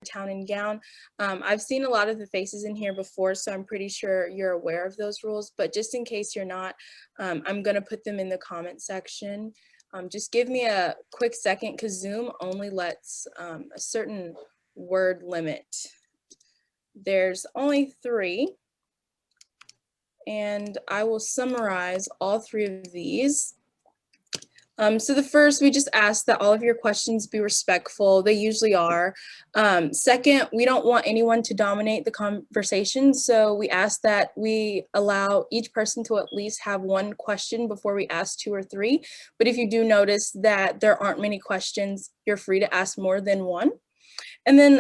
town and gown. I've seen a lot of the faces in here before, so I'm pretty sure you're aware of those rules, but just in case you're not, I'm gonna put them in the comment section. Just give me a quick second because Zoom only lets a certain word limit. There's only 3, and I will summarize all 3 of these. So the first, we just ask that all of your questions be respectful. They usually are. Second, we don't want anyone to dominate the conversation. So we ask that we allow each person to at least have 1 question before we ask 2 or 3. But if you do notice that there aren't many questions, you're free to ask more than 1. And then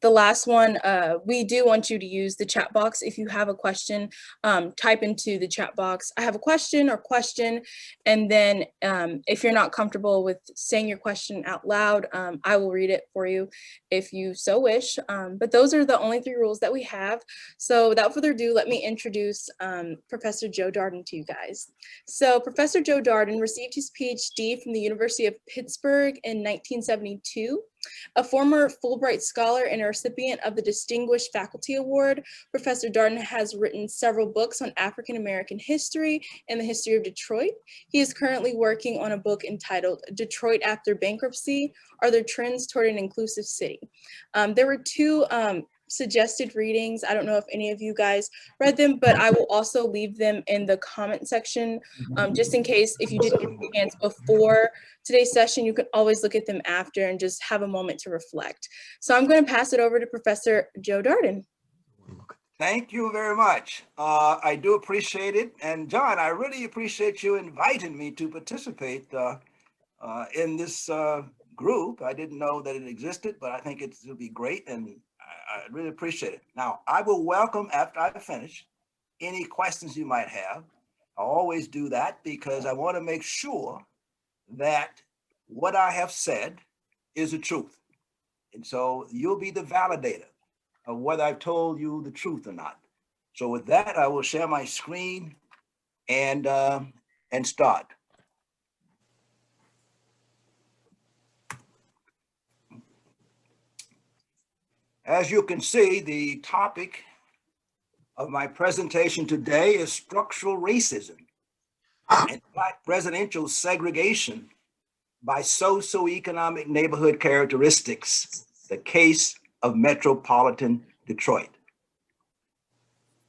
the last one, we do want you to use the chat box. If you have a question, type into the chat box, I have a question or question. And then if you're not comfortable with saying your question out loud, I will read it for you if you so wish. But those are the only 3 rules that we have. So without further ado, let me introduce Professor Joe Darden to you guys. So Professor Joe Darden received his Ph.D. from the University of Pittsburgh in 1972. A former Fulbright Scholar and a recipient of the Distinguished Faculty Award, Professor Darden has written several books on African American history and the history of Detroit. He is currently working on a book entitled Detroit After Bankruptcy: Are There Trends Toward an Inclusive City? There were 2 suggested readings. I don't know if any of you guys read them, but I will also leave them in the comment section just in case if you didn't get a chance before today's session, you can always look at them after and just have a moment to reflect. So I'm going to pass it over to Professor Joe Darden. Thank you very much. I do appreciate it. And John, I really appreciate you inviting me to participate in this group. I didn't know that it existed, but I think it'll be great. And I really appreciate it. Now, I will welcome, after I finish, any questions you might have. I always do that because I want to make sure that what I have said is the truth. And so you'll be the validator of whether I've told you the truth or not. So with that, I will share my screen and start. As you can see, the topic of my presentation today is structural racism and Black residential segregation by socioeconomic neighborhood characteristics, the case of metropolitan Detroit.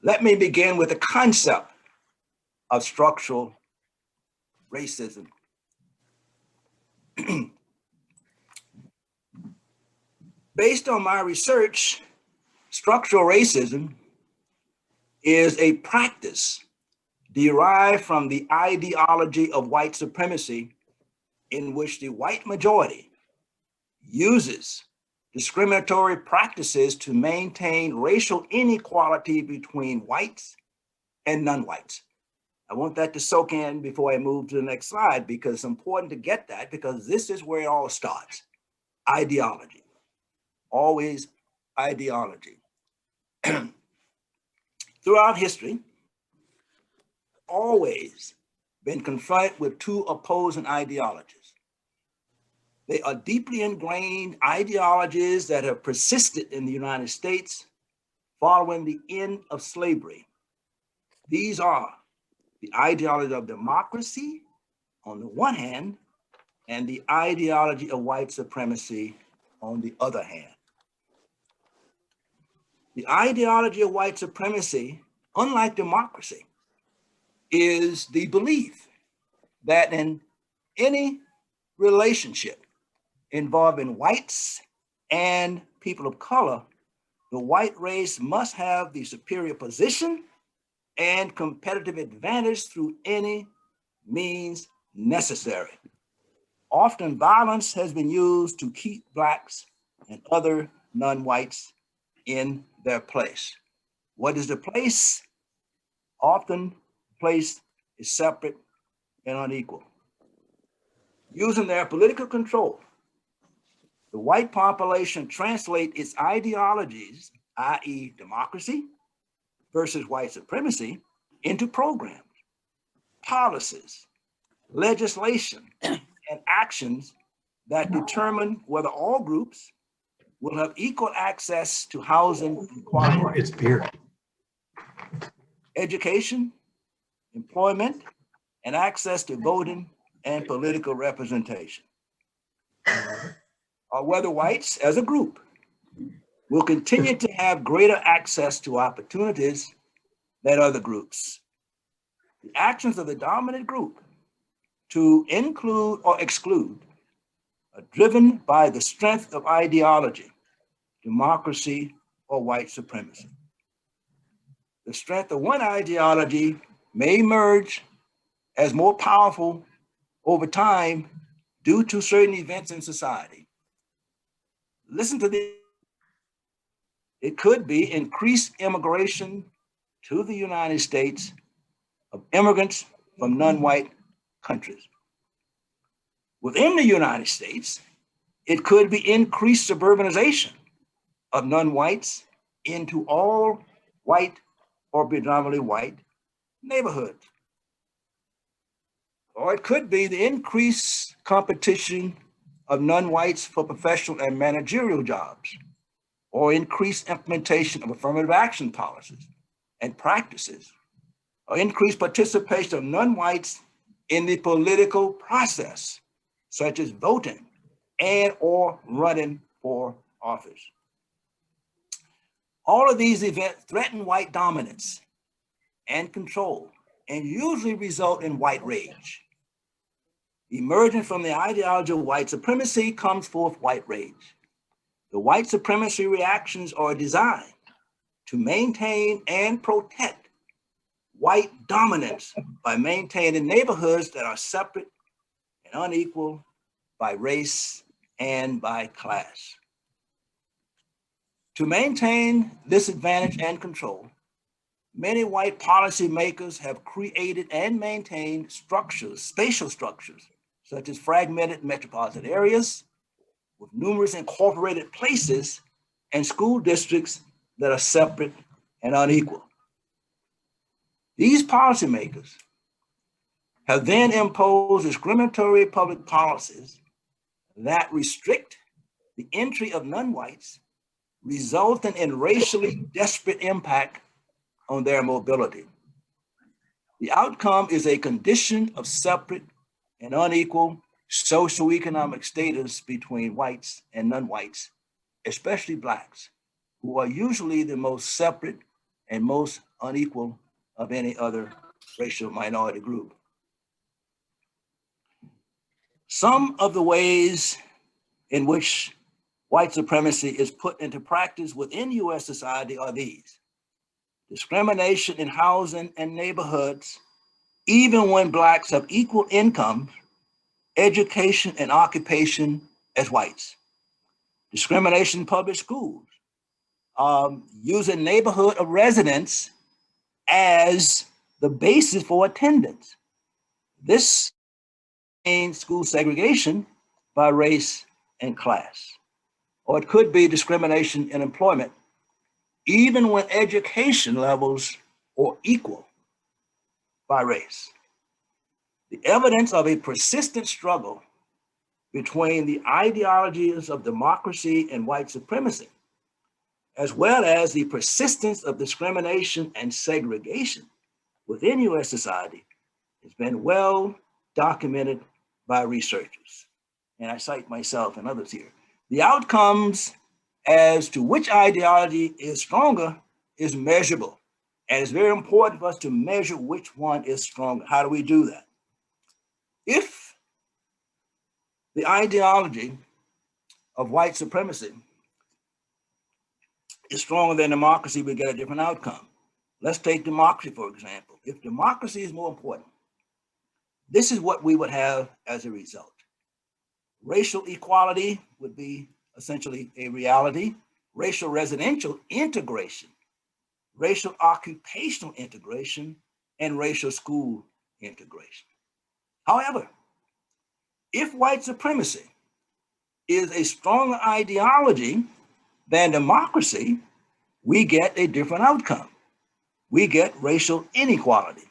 Let me begin with the concept of structural racism. Based on my research, structural racism is a practice derived from the ideology of white supremacy in which the white majority uses discriminatory practices to maintain racial inequality between whites and non-whites. I want that to soak in before I move to the next slide because it's important to get that because this is where it all starts. Ideology. Always ideology. Throughout history, always been confronted with 2 opposing ideologies. They are deeply ingrained ideologies that have persisted in the United States following the end of slavery. These are the ideology of democracy on the one hand, and the ideology of white supremacy on the other hand. The ideology of white supremacy, unlike democracy, is the belief that in any relationship involving whites and people of color, the white race must have the superior position and competitive advantage through any means necessary. Often violence has been used to keep Blacks and other non-whites in their place. What is the place? Often place is separate and unequal. Using their political control, the white population translate its ideologies, i.e. democracy versus white supremacy, into programs, policies, legislation, and actions that determine whether all groups will have equal access to housing and quality It's beer. education, employment, and access to voting and political representation. Or whether whites as a group will continue to have greater access to opportunities than other groups. The actions of the dominant group to include or exclude are driven by the strength of ideology, democracy, or white supremacy. The strength of one ideology may emerge as more powerful over time due to certain events in society. Listen to this. It could be increased immigration to the United States of immigrants from non-white countries. Within the United States, it could be increased suburbanization of non-whites into all white or predominantly white neighborhoods. Or it could be the increased competition of non-whites for professional and managerial jobs, or increased implementation of affirmative action policies and practices, or increased participation of non-whites in the political process, such as voting and or running for office. All of these events threaten white dominance and control, and usually result in white rage. Emerging from the ideology of white supremacy comes forth white rage. The white supremacy reactions are designed to maintain and protect white dominance by maintaining neighborhoods that are separate and unequal by race and by class. To maintain this advantage and control, many white policymakers have created and maintained structures, spatial structures, such as fragmented metropolitan areas with numerous incorporated places and school districts that are separate and unequal. These policymakers have then imposed discriminatory public policies that restrict the entry of non-whites, resulting in racially disparate impact on their mobility. The outcome is a condition of separate and unequal socioeconomic status between whites and non-whites, especially Blacks, who are usually the most separate and most unequal of any other racial minority group. Some of the ways in which white supremacy is put into practice within US society are these: discrimination in housing and neighborhoods, even when Blacks have equal income, education, and occupation as whites. Discrimination in public schools, using neighborhood of residence as the basis for attendance. This means school segregation by race and class. Or it could be discrimination in employment, even when education levels are equal by race. The evidence of a persistent struggle between the ideologies of democracy and white supremacy, as well as the persistence of discrimination and segregation within US society, has been well documented by researchers. And I cite myself and others here. The outcomes as to which ideology is stronger is measurable. And it's very important for us to measure which one is stronger. How do we do that? If the ideology of white supremacy is stronger than democracy, we get a different outcome. Let's take democracy, for example. If democracy is more important, this is what we would have as a result. Racial equality would be essentially a reality. Racial residential integration, racial occupational integration, and racial school integration. However, if white supremacy is a stronger ideology than democracy, we get a different outcome. We get racial inequality,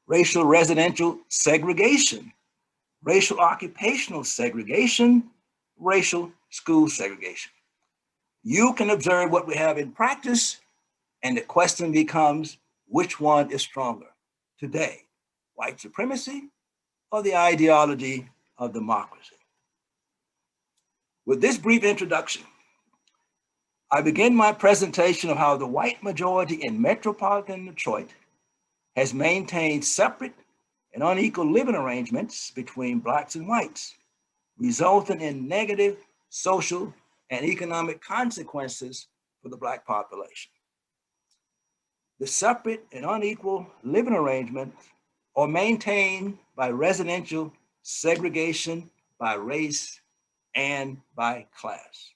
racial residential segregation, racial occupational segregation, racial school segregation. You can observe what we have in practice, and the question becomes, which one is stronger today, white supremacy or the ideology of democracy? With this brief introduction, I begin my presentation of how the white majority in metropolitan Detroit has maintained separate and unequal living arrangements between blacks and whites, resulting in negative social and economic consequences for the black population. The separate and unequal living arrangements are maintained by residential segregation by race and by class.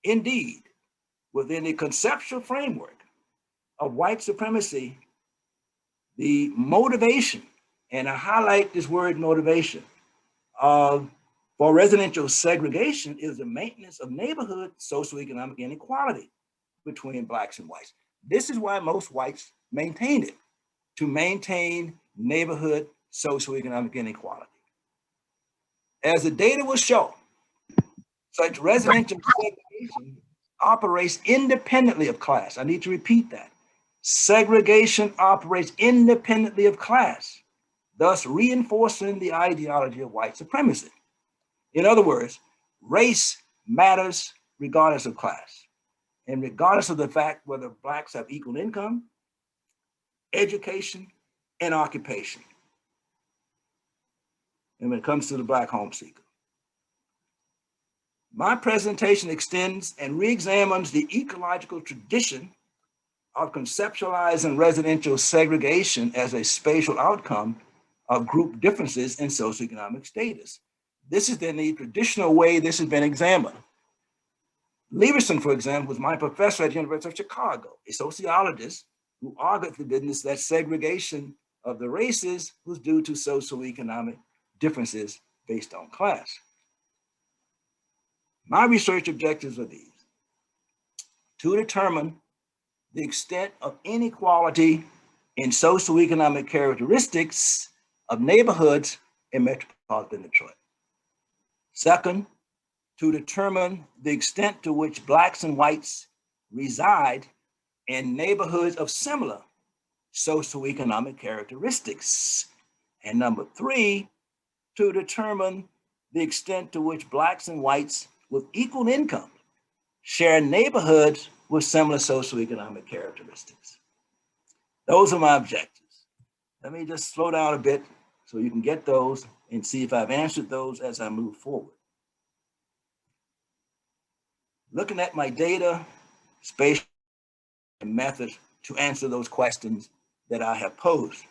Indeed, within the conceptual framework of white supremacy, the motivation, and I highlight this word motivation, for residential segregation is the maintenance of neighborhood socioeconomic inequality between blacks and whites. This is why most whites maintain it, to maintain neighborhood socioeconomic inequality. As the data will show, such residential segregation operates independently of class. I need to repeat that. Segregation operates independently of class, thus reinforcing the ideology of white supremacy. In other words, race matters regardless of class, and regardless of the fact whether blacks have equal income, education, and occupation. And when it comes to the black home seeker, my presentation extends and re-examines the ecological tradition of conceptualizing residential segregation as a spatial outcome of group differences in socioeconomic status. This is then the traditional way this has been examined. Leverson, for example, was my professor at the University of Chicago, a sociologist who argued for business that segregation of the races was due to socioeconomic differences based on class. My research objectives are these: to determine the extent of inequality in socioeconomic characteristics of neighborhoods in metropolitan Detroit. Second, to determine the extent to which blacks and whites reside in neighborhoods of similar socioeconomic characteristics. And number three, to determine the extent to which blacks and whites with equal income share neighborhoods with similar socioeconomic characteristics. Those are my objectives. Let me just slow down a bit so you can get those and see if I've answered those as I move forward. Looking at my data, spatial, and methods to answer those questions that I have posed.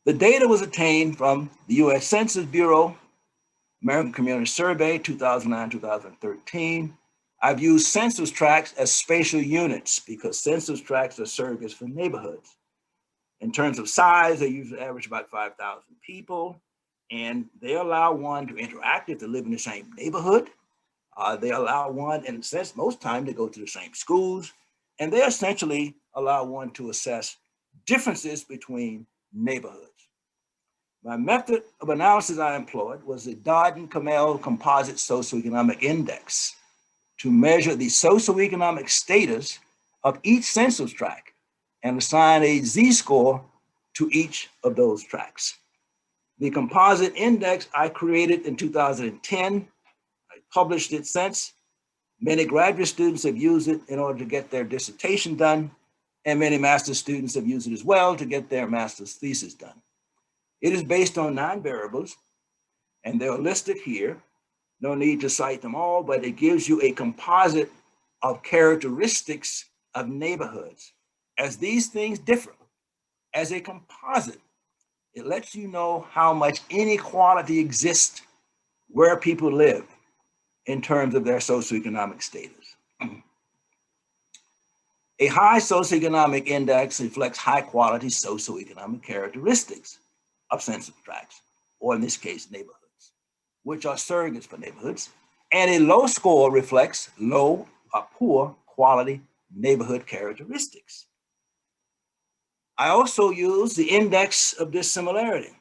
The data was obtained from the US Census Bureau, American Community Survey, 2009-2013. I've used census tracts as spatial units because census tracts are surrogates for neighborhoods. In terms of size, they usually average about 5,000 people, and they allow one to interact if they live in the same neighborhood. They allow one, in a sense, most time to go to the same schools, and they essentially allow one to assess differences between neighborhoods. My method of analysis I employed was the Darden-Kamel Composite Socioeconomic Index to measure the socioeconomic status of each census tract and assign a Z-score to each of those tracts. The composite index I created in 2010. I published it since. Many graduate students have used it in order to get their dissertation done, and many master's students have used it as well to get their master's thesis done. It is based on 9 variables, and they're listed here. No need to cite them all, but it gives you a composite of characteristics of neighborhoods. As these things differ, as a composite, it lets you know how much inequality exists where people live in terms of their socioeconomic status. A high socioeconomic index reflects high quality socioeconomic characteristics of census tracts, or in this case, neighborhoods, which are surrogates for neighborhoods. And a low score reflects low or poor quality neighborhood characteristics. I also use the index of dissimilarity.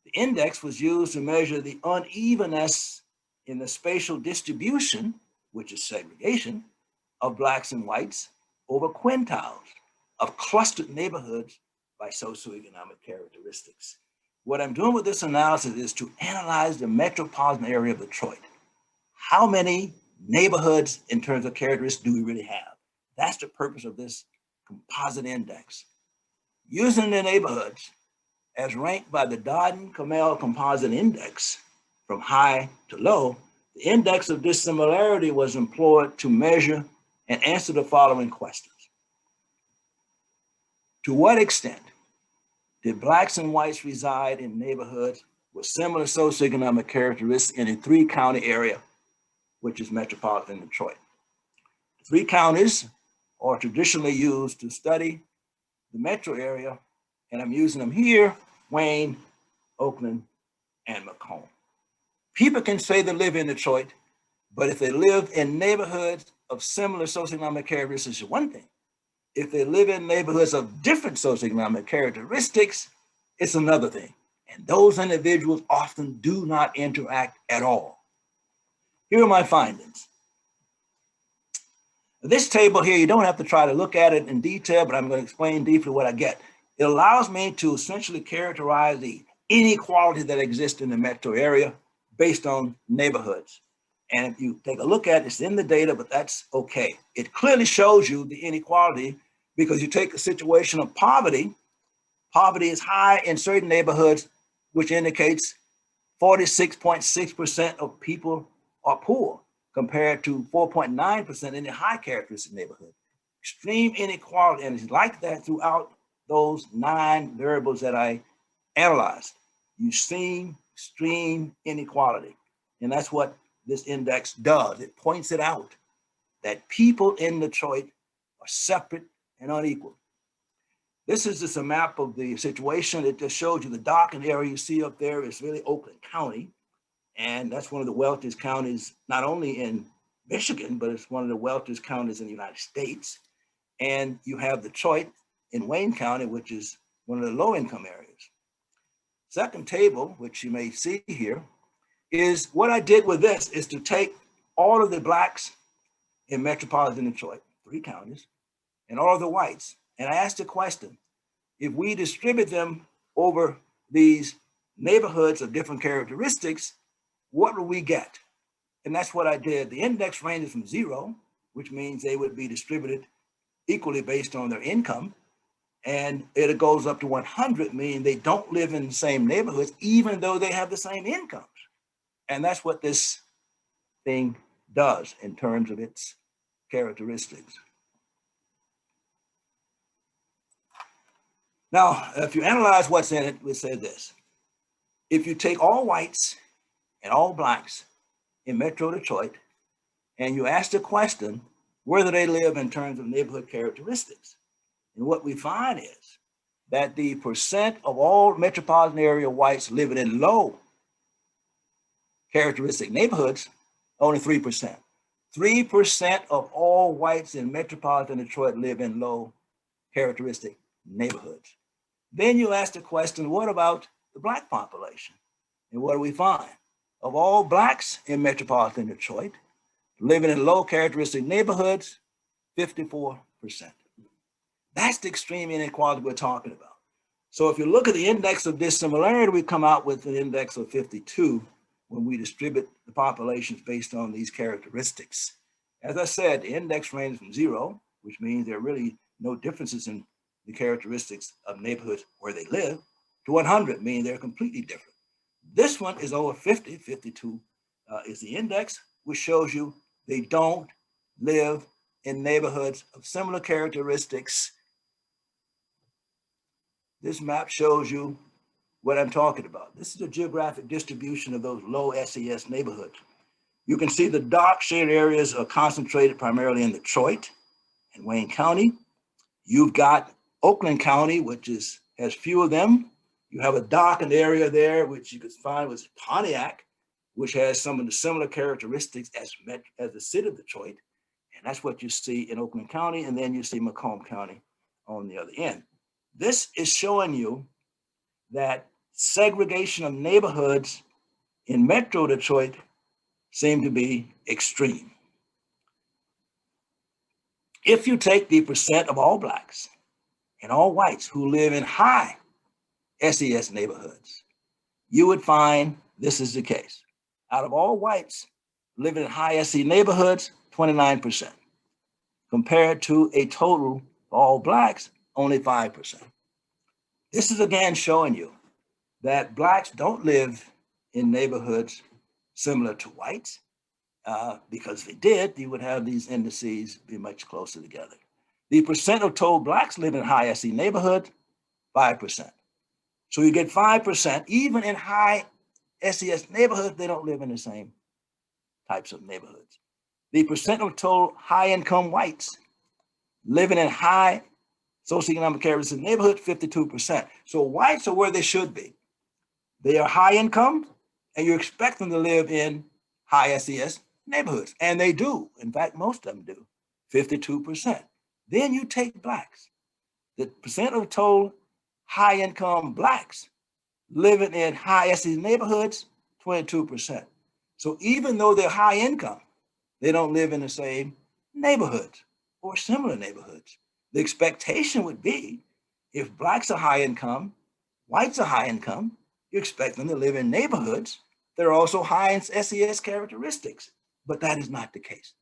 The index was used to measure the unevenness in the spatial distribution which is segregation, of blacks and whites over quintiles of clustered neighborhoods by socioeconomic characteristics. What I'm doing with this analysis is to analyze the metropolitan area of Detroit. How many neighborhoods in terms of characteristics do we really have? That's the purpose of this composite index. Using the neighborhoods as ranked by the Darden-Kamel Composite Index from high to low, the index of dissimilarity was employed to measure and answer the following questions. To what extent did blacks and whites reside in neighborhoods with similar socioeconomic characteristics in a three-county area, which is metropolitan Detroit? Three counties are traditionally used to study the metro area, and I'm using them here: Wayne, Oakland, and Macomb. People can say they live in Detroit, but if they live in neighborhoods of similar socioeconomic characteristics, is one thing. If they live in neighborhoods of different socioeconomic characteristics, it's another thing. And those individuals often do not interact at all. Here are my findings. This table here, you don't have to try to look at it in detail, but I'm going to explain deeply what I get. It allows me to essentially characterize the inequality that exists in the metro area based on neighborhoods. And if you take a look at it, it's in the data, but that's okay. It clearly shows you the inequality because you take a situation of poverty. Poverty is high in certain neighborhoods, which indicates 46.6% of people are poor compared to 4.9% in the high characteristic neighborhood. Extreme inequality, and it's like that throughout those 9 variables that I analyzed. You see extreme inequality, and that's what this index does. It points it out that people in Detroit are separate and unequal. This is just a map of the situation. It just shows you the darkened area you see up there is really Oakland County. And that's one of the wealthiest counties, not only in Michigan, but it's one of the wealthiest counties in the United States. And you have Detroit in Wayne County, which is one of the low income areas. Second table, which you may see here, is what I did with this is to take all of the blacks in metropolitan Detroit, 3 counties, and all of the whites. And I asked the question, if we distribute them over these neighborhoods of different characteristics, what will we get? And that's what I did. The index ranges from 0, which means they would be distributed equally based on their income. And it goes up to 100, meaning they don't live in the same neighborhoods, even though they have the same incomes. And that's what this thing does in terms of its characteristics. Now, if you analyze what's in it, we say this. If you take all whites and all blacks in Metro Detroit, and you ask the question, where do they live in terms of neighborhood characteristics? And what we find is that the percent of all metropolitan area whites living in low characteristic neighborhoods, only 3%. 3% of all whites in metropolitan Detroit live in low characteristic neighborhoods. Then you ask the question, what about the black population? And what do we find? Of all blacks in metropolitan Detroit, living in low characteristic neighborhoods, 54%. That's the extreme inequality we're talking about. So if you look at the index of dissimilarity, we come out with an index of 52 when we distribute the populations based on these characteristics. As I said, the index ranges from 0, which means there are really no differences in the characteristics of neighborhoods where they live, to 100, meaning they're completely different. This one is over 50, 52 is the index, which shows you they don't live in neighborhoods of similar characteristics. This map shows you what I'm talking about. This is a geographic distribution of those low SES neighborhoods. You can see the dark shaded areas are concentrated primarily in Detroit and Wayne County. You've got Oakland County, which has few of them. You have a darkened area there, which you could find was Pontiac, which has some of the similar characteristics as the city of Detroit. And that's what you see in Oakland County. And then you see Macomb County on the other end. This is showing you that segregation of neighborhoods in Metro Detroit seem to be extreme. If you take the percent of all Blacks and all whites who live in high SES neighborhoods, you would find this is the case. Out of all whites living in high SE neighborhoods, 29%, compared to a total of all Blacks, only 5%. This is again showing you that Blacks don't live in neighborhoods similar to whites, because if they did, you would have these indices be much closer together. The percent of total Blacks live in high SE neighborhoods, 5%. So you get 5%, even in high SES neighborhoods, they don't live in the same types of neighborhoods. The percent of total high income whites living in high socioeconomic characteristic neighborhoods, 52%. So whites are where they should be. They are high income, and you expect them to live in high SES neighborhoods, and they do. In fact, most of them do, 52%. Then you take Blacks. The percent of total high income Blacks living in high SES neighborhoods, 22%. So even though they're high income, they don't live in the same neighborhoods or similar neighborhoods. The expectation would be if Blacks are high income, whites are high income, you expect them to live in neighborhoods that are also high in SES characteristics, but that is not the case.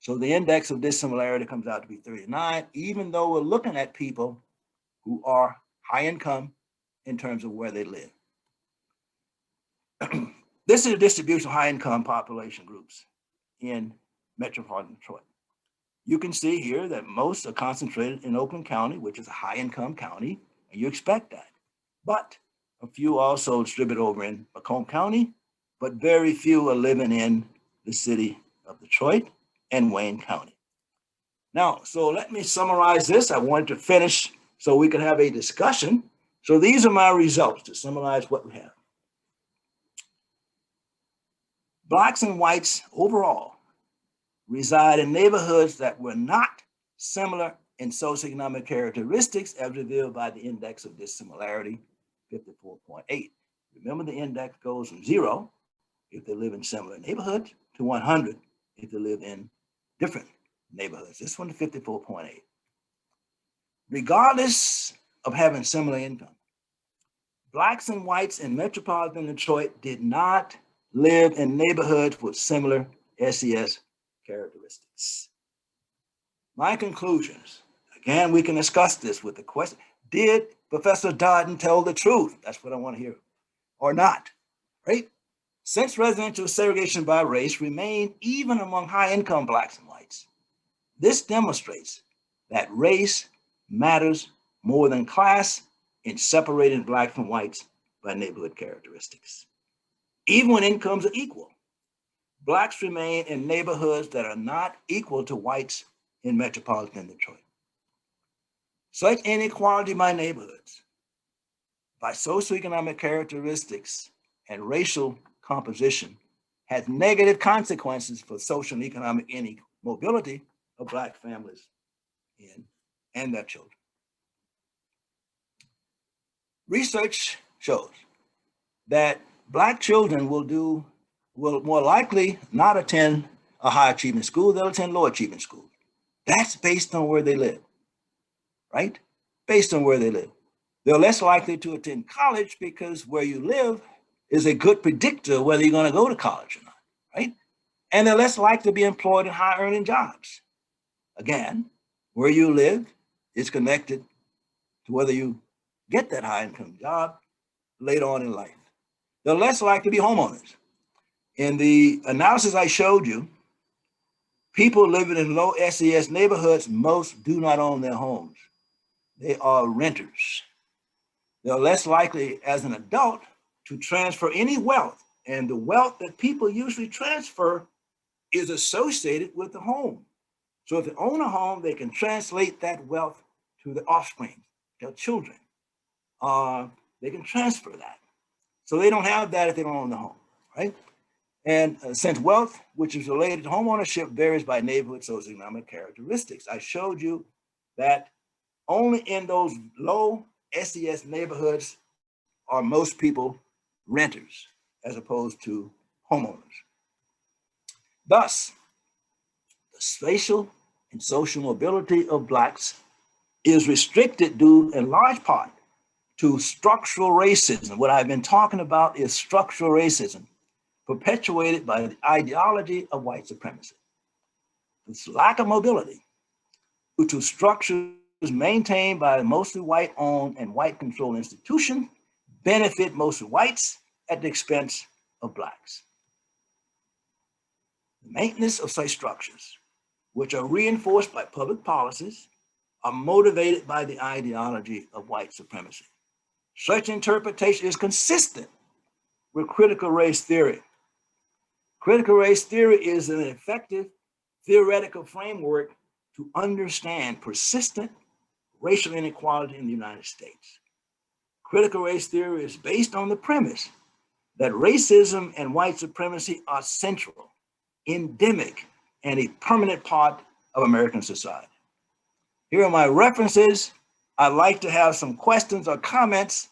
So the index of dissimilarity comes out to be 39, even though we're looking at people who are high income in terms of where they live. This is a distribution of high income population groups in metropolitan Detroit. You can see here that most are concentrated in Oakland County, which is a high income county, and you expect that. But a few also distribute over in Macomb County, but very few are living in the city of Detroit and Wayne County. Now, so let me summarize this. I wanted to finish so we could have a discussion. So these are my results to summarize what we have. Blacks and whites overall reside in neighborhoods that were not similar in socioeconomic characteristics as revealed by the index of dissimilarity, 54.8. Remember, the index goes from 0 if they live in similar neighborhoods to 100 if they live in different neighborhoods. This one to 54.8. Regardless of having similar income, Blacks and whites in metropolitan Detroit did not live in neighborhoods with similar SES characteristics. My conclusions, again, we can discuss this with the question, did Professor Darden tell the truth? That's what I want to hear, or not, right? Since residential segregation by race remained even among high-income Blacks and whites, this demonstrates that race matters more than class in separating Blacks from whites by neighborhood characteristics. Even when incomes are equal, Blacks remain in neighborhoods that are not equal to whites in metropolitan Detroit. Such inequality by neighborhoods, by socioeconomic characteristics and racial composition, has negative consequences for social and economic mobility of Black families and their children. Research shows that Black children will more likely not attend a high achievement school, they'll attend low achievement school. That's based on where they live, right? Based on where they live. They're less likely to attend college because where you live is a good predictor of whether you're going to go to college or not, right? And they're less likely to be employed in high earning jobs. Again, where you live is connected to whether you get that high income job later on in life. They're less likely to be homeowners. In the analysis I showed you, people living in low SES neighborhoods, most do not own their homes. They are renters. They're less likely as an adult to transfer any wealth. And the wealth that people usually transfer is associated with the home. So if they own a home, they can translate that wealth to the offspring, their children. They can transfer that. So they don't have that if they don't own the home, right? And since wealth, which is related to home ownership, varies by neighborhood socioeconomic characteristics. I showed you that only in those low SES neighborhoods are most people renters as opposed to homeowners. Thus, the spatial and social mobility of Blacks is restricted due in large part to structural racism. What I've been talking about is structural racism perpetuated by the ideology of white supremacy. This lack of mobility due to structures maintained by mostly white-owned and white-controlled institutions benefit mostly whites at the expense of Blacks. The maintenance of such structures, which are reinforced by public policies, are motivated by the ideology of white supremacy. Such interpretation is consistent with critical race theory. Critical race theory is an effective theoretical framework to understand persistent racial inequality in the United States. Critical race theory is based on the premise that racism and white supremacy are central, endemic, and a permanent part of American society. Here are my references. I'd like to have some questions or comments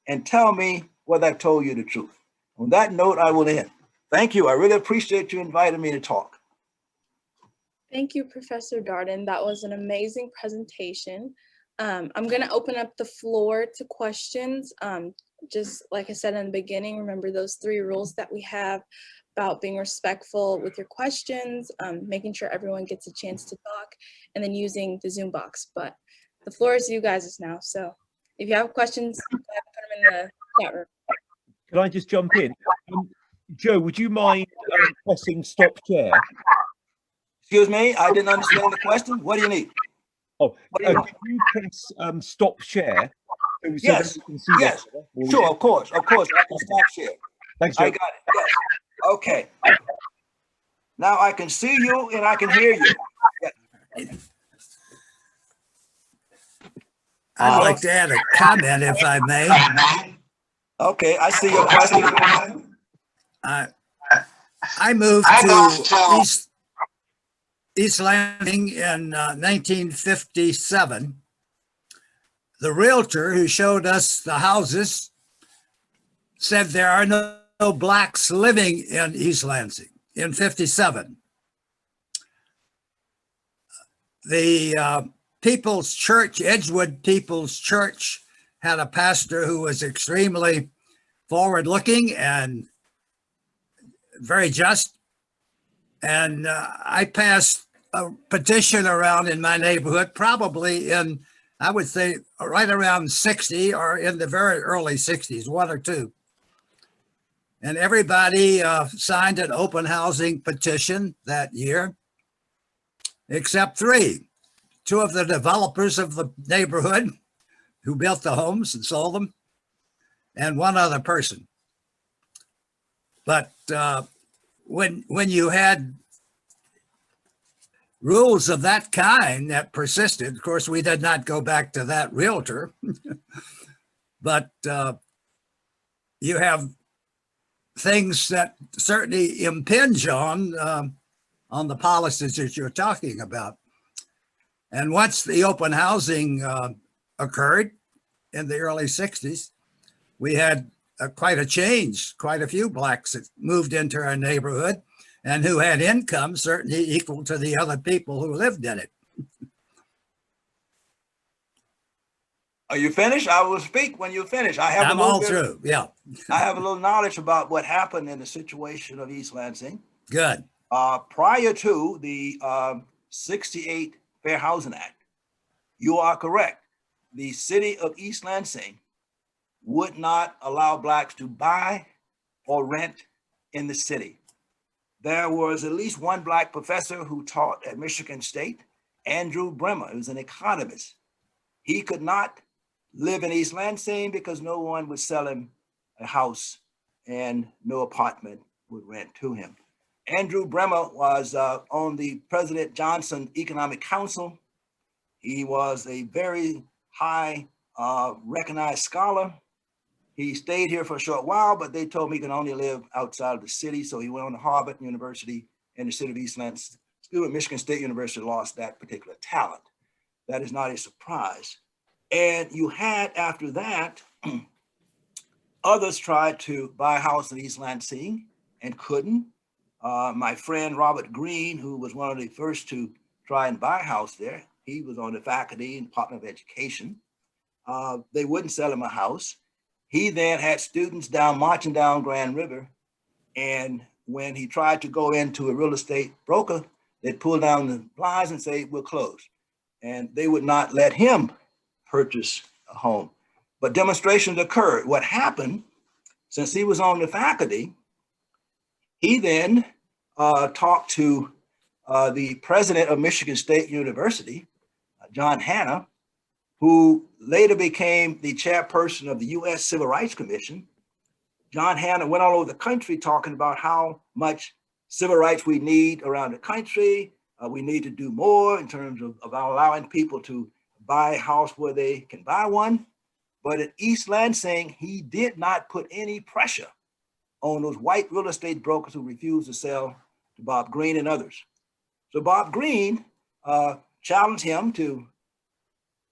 and tell me whether I've told you the truth. On that note, I will end. Thank you. I really appreciate you inviting me to talk. Thank you, Professor Darden. That was an amazing presentation. I'm going to open up the floor to questions. Just like I said in the beginning, remember those 3 rules that we have about being respectful with your questions, making sure everyone gets a chance to talk, and then using the Zoom box. But the floor is you guys now. So if you have questions, go ahead and put them in the chat room. Can I just jump in? Joe, would you mind pressing stop share? Excuse me, I didn't understand the question. What do you need? Oh, can you press stop share? So Yes, that we can see yes, sure, of course, I can stop share. Thanks, Joe. I got it, yes. Okay. Now I can see you and I can hear you. Yeah. I'd like to add a comment, if I may. Okay, I see your question. I moved to East Lansing in 1957. The realtor who showed us the houses said there are no Blacks living in East Lansing in 57. The People's Church, Edgewood People's Church, had a pastor who was extremely forward-looking and very just. And I passed a petition around in my neighborhood, probably in, I would say, right around 60 or in the very early 60s, 1 or 2. And everybody signed an open housing petition that year, except 3. 2 of the developers of the neighborhood who built the homes and sold them, and 1 other person. But when you had rules of that kind that persisted, of course, we did not go back to that realtor, but you have things that certainly impinge on the policies that you're talking about. And once the open housing occurred in the early 60s, we had quite a change, quite a few Blacks that moved into our neighborhood and who had income certainly equal to the other people who lived in it. Are you finished? I will speak when you finish. I'm all through, yeah. I have a little knowledge about what happened in the situation of East Lansing. Good. Prior to the 68 Fair Housing Act, you are correct. The city of East Lansing would not allow Blacks to buy or rent in the city. There was at least 1 Black professor who taught at Michigan State, Andrew Bremer, who's an economist. He could not live in East Lansing because no one would sell him a house and no apartment would rent to him. Andrew Bremer was on the President Johnson Economic Council. He was a very high recognized scholar. He stayed here for a short while, but they told me he could only live outside of the city. So he went on to Harvard University in the city of East Lansing. Still at Michigan State University, lost that particular talent. That is not a surprise. And you had, after that, others tried to buy a house in East Lansing and couldn't. My friend Robert Green, who was one of the first to try and buy a house there. He was on the faculty in Department of Education. They wouldn't sell him a house. He then had students marching down Grand River. And when he tried to go into a real estate broker, they'd pull down the blinds and say, we're closed. And they would not let him purchase a home. But demonstrations occurred. What happened, since he was on the faculty, he then talked to the president of Michigan State University, John Hanna, who later became the chairperson of the U.S. Civil Rights Commission. John Hanna went all over the country talking about how much civil rights we need around the country. We need to do more in terms of allowing people to buy a house where they can buy one. But at East Lansing, he did not put any pressure on those white real estate brokers who refused to sell to Bob Greene and others. So Bob Greene challenged him to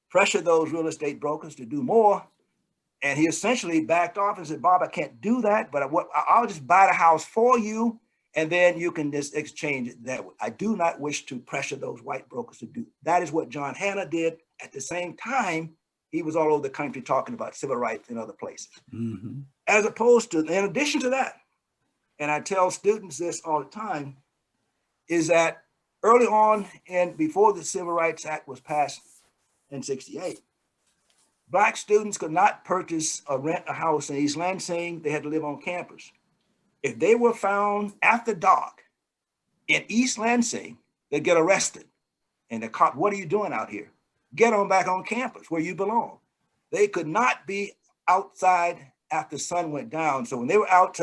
pressure those real estate brokers to do more. And he essentially backed off and said, Bob, I can't do that, but I'll just buy the house for you, and then you can just exchange it that way. I do not wish to pressure those white brokers to do. That is what John Hanna did. At the same time, he was all over the country talking about civil rights in other places. Mm-hmm. As opposed to, in addition to that, and I tell students this all the time, is that early on and before the Civil Rights Act was passed in '68, Black students could not purchase or rent a house in East Lansing. They had to live on campus. If they were found after dark in East Lansing, they'd get arrested. And the cop, what are you doing out here? Get on back on campus where you belong. They could not be outside after the sun went down. So when they were out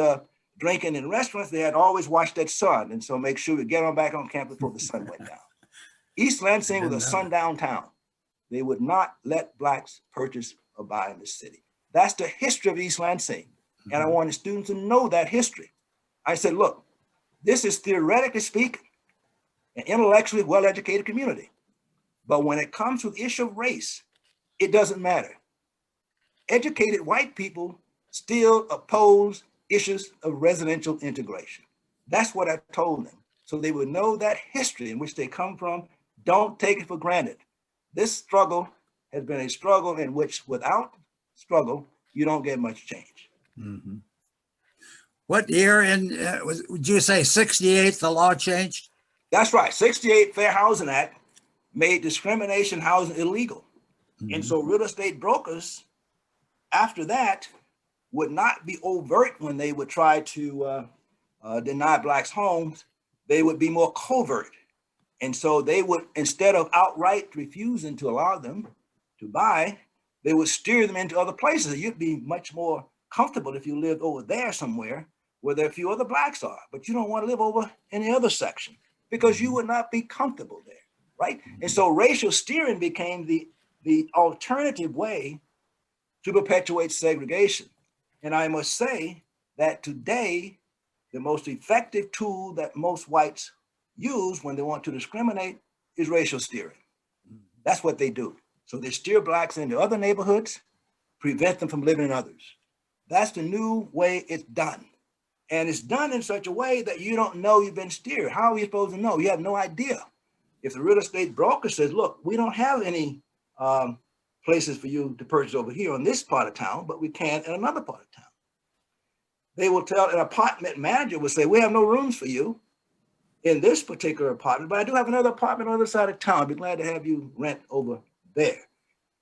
drinking in restaurants, they had to always watch that sun. And so make sure we get on back on campus before the sun went down. East Lansing was a sundown town. They would not let Blacks purchase or buy in this city. That's the history of East Lansing. Mm-hmm. And I wanted students to know that history. I said, look, this is theoretically speaking an intellectually well-educated community. But when it comes to the issue of race, it doesn't matter. Educated white people still oppose issues of residential integration. That's what I told them. So they would know that history in which they come from. Don't take it for granted. This struggle has been a struggle in which without struggle, you don't get much change. Mm-hmm. What year would you say 68 the law changed? That's right. 68 Fair Housing Act made discrimination housing illegal. Mm-hmm. And so real estate brokers, after that, would not be overt when they would try to deny Blacks homes. They would be more covert. And so they would, instead of outright refusing to allow them to buy, they would steer them into other places. You'd be much more comfortable if you lived over there somewhere where there are a few other Blacks are, but you don't want to live over in the other section because you would not be comfortable there, right? And so racial steering became the alternative way to perpetuate segregation. And I must say that today, the most effective tool that most whites use when they want to discriminate is racial steering. That's what they do. So they steer Blacks into other neighborhoods, prevent them from living in others. That's the new way it's done. And it's done in such a way that you don't know you've been steered. How are you supposed to know? You have no idea. If the real estate broker says, look, we don't have any places for you to purchase over here in this part of town, but we can in another part of town. They will tell, an apartment manager will say, we have no rooms for you in this particular apartment, but I do have another apartment on the other side of town. I'd be glad to have you rent over there.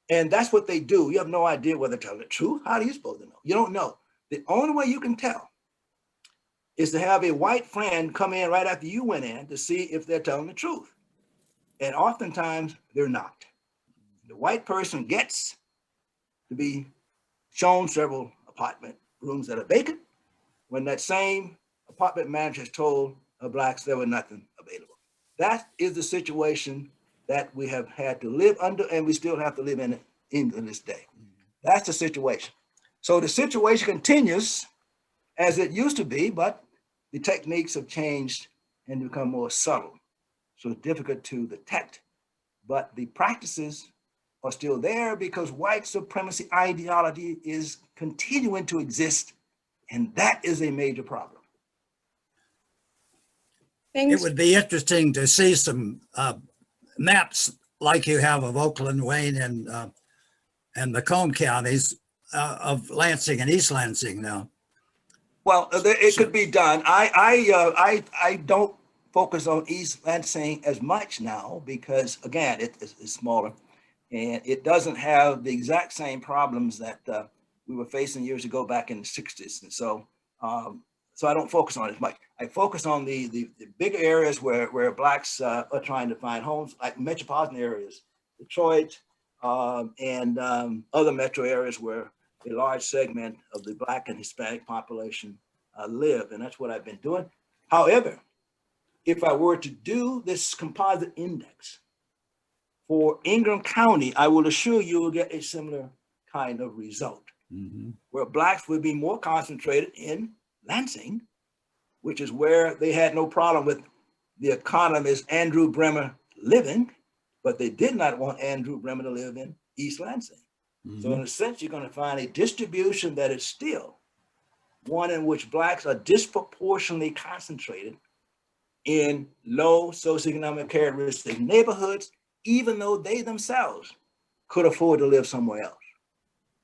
And that's what they do. You have no idea whether they're telling the truth. How are you supposed to know? You don't know. The only way you can tell is to have a white friend come in right after you went in to see if they're telling the truth. And oftentimes they're not. The white person gets to be shown several apartment rooms that are vacant when that same apartment manager has told Blacks there was nothing available. That is the situation that we have had to live under, and we still have to live in it to this day. That's the situation. So the situation continues as it used to be, but the techniques have changed and become more subtle. So it's difficult to detect, but the practices are still there because white supremacy ideology is continuing to exist, and that is a major problem. Thanks. It would be interesting to see some maps like you have of Oakland, Wayne, and the Cone counties of Lansing and East Lansing now. Well, it could be done. I don't focus on East Lansing as much now because, again, it's smaller and it doesn't have the exact same problems that we were facing years ago back in the 60s. And so I don't focus on it as much. I focus on the bigger areas where Blacks are trying to find homes, like metropolitan areas, Detroit, and other metro areas where a large segment of the Black and Hispanic population live, and that's what I've been doing. However, if I were to do this composite index for Ingham County, I will assure you will get a similar kind of result, where Blacks would be more concentrated in Lansing, which is where they had no problem with the economist Andrew Bremer living, but they did not want Andrew Bremer to live in East Lansing. So in a sense, you're going to find a distribution that is still one in which Blacks are disproportionately concentrated in low socioeconomic characteristic neighborhoods, even though they themselves could afford to live somewhere else.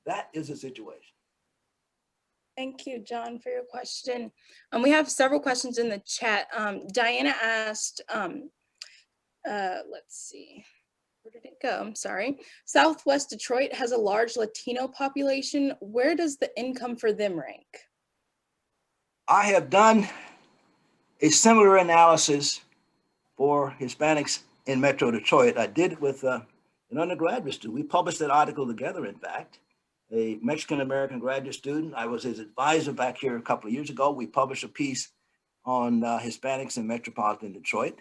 That is the situation. Thank you, John, for your question. We have several questions in the chat. Diana asked, let's see. Where did it go? I'm sorry. Southwest Detroit has a large Latino population. Where does the income for them rank? I have done a similar analysis for Hispanics in Metro Detroit. I did it with an undergraduate student. We published that article together, in fact. A Mexican-American graduate student. I was his advisor back here a couple of years ago. We published a piece on Hispanics in metropolitan Detroit